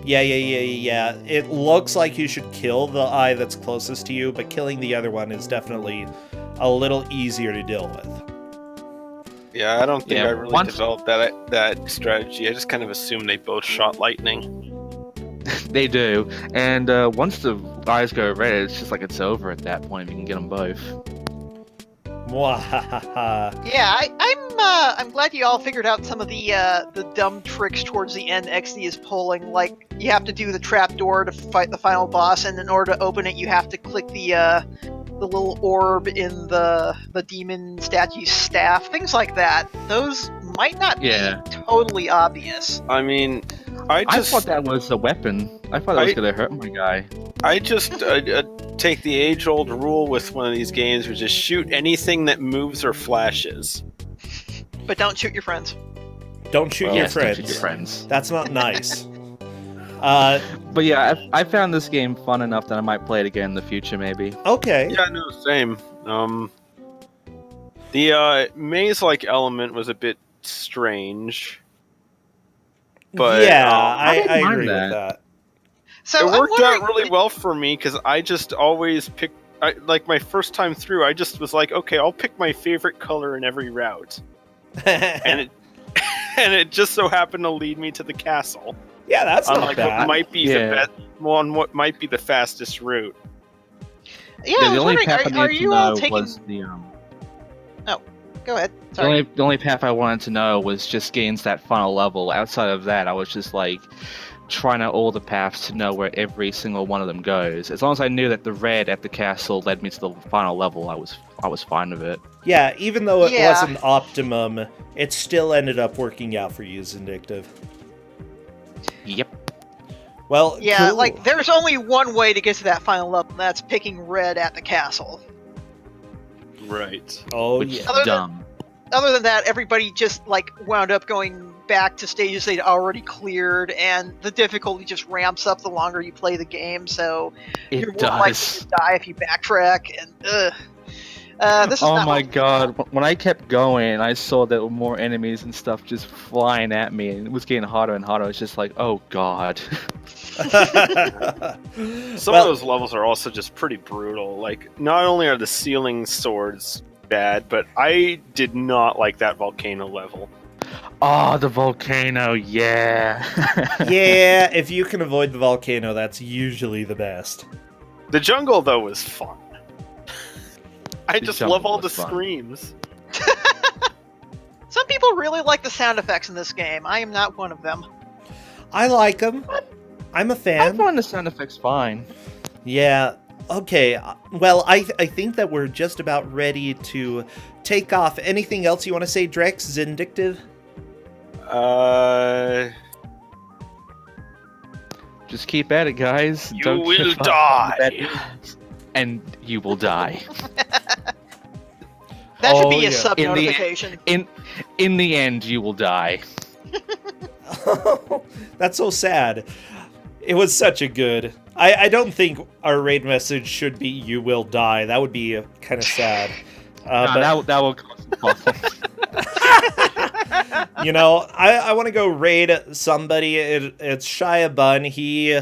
Yeah. It looks like you should kill the eye that's closest to you, but killing the other one is definitely a little easier to deal with. Yeah, I don't think Yeah, I really once- developed that strategy. I just kind of assumed they both shot lightning. They do. And once the eyes go red, it's just like it's over at that point if you can get them both. Mwahaha. Yeah, I'm glad you all figured out some of the dumb tricks towards the end XD is pulling. Like you have to do the trapdoor to fight the final boss, and in order to open it, you have to click the little orb in the demon statue's staff. Things like that. Those might not Yeah. be totally obvious. I mean, I I just thought that was a weapon. I thought that was gonna hurt my guy. I just take the age-old rule with one of these games, which is shoot anything that moves or flashes. But don't shoot your friends. Don't shoot Well, your Yes, don't friends. shoot your friends. That's not nice. But yeah, I found this game fun enough that I might play it again in the future, maybe. Okay. Yeah, no, same. The maze-like element was a bit strange, but yeah, I I didn't mind agree with that. that. So it I'm worked wondering- out really well for me because I just always pick. Like my first time through, I just was like, okay, I'll pick my favorite color in every route, and it and it just so happened to lead me to the castle. Yeah, that's not Unlike what bad. might be Yeah. the best, what might be the fastest route. Yeah, I the was only wondering, path I are needed to you all know taking? was the Go ahead. Sorry. the only path I wanted to know was just getting to that final level. Outside of that, I was just like trying out all the paths to know where every single one of them goes. As long as I knew that the red at the castle led me to the final level, I was fine with it. Yeah, even though it Yeah. wasn't optimum, it still ended up working out for you, Zindictive. Yep. Well, Yeah, cool. like there's only one way to get to that final level, and that's picking red at the castle. Right. Oh Which yeah. is Other than- dumb. Other than that, everybody just like wound up going back to stages they'd already cleared, and the difficulty just ramps up the longer you play the game. So you're It more likely does. to die if you backtrack. And this is Oh not my what- god! When I kept going, I saw there were more enemies and stuff just flying at me, and it was getting harder and harder. It's just like, oh god. Some of those levels are also just pretty brutal. Like, not only are the ceiling swords bad, but I did not like that volcano level. Oh, the volcano, yeah. Yeah, if you can avoid the volcano, that's usually the best. The jungle, though, was fun. I The just jungle love all the was fun. screams. Some people really like the sound effects in this game. I am not one of them. I like them. I'm a I fan. find the sound effects fine. Yeah. Okay. Well, I think that we're just about ready to take off. Anything else you want to say, Drex? Zindictive? Just keep at it, guys. You Don't will give up. die. And you will die. That should Oh, be a yeah. sub In the- notification. In the end, you will die. That's so sad. It was such a good. I don't think our raid message should be "You will die." That would be kind of sad. But that will cause some problems. you know, I want to go raid somebody. It's Shia Bun. He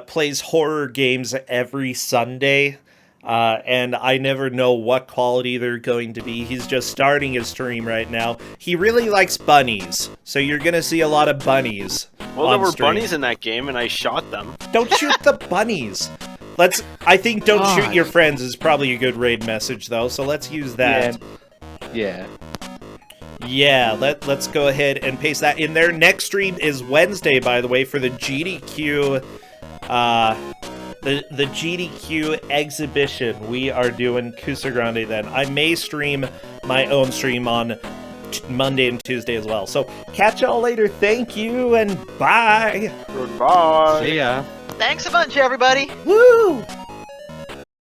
plays horror games every Sunday. And I never know what quality they're going to be. He's just starting his stream right now. He really likes bunnies, so you're gonna see a lot of bunnies. Well, there on were stream. bunnies in that game, and I shot them. Don't shoot the bunnies. I think "don't shoot God. your friends" is probably a good raid message, though. So let's use that. Yeah. Yeah, let's go ahead and paste that in there. Next stream is Wednesday, by the way, for the GDQ. The GDQ exhibition. We are doing Kusogr4nde then. I may stream my own stream on Monday and Tuesday as well. So catch y'all later. Thank you and bye. Goodbye. See ya. Thanks a bunch, everybody. Woo!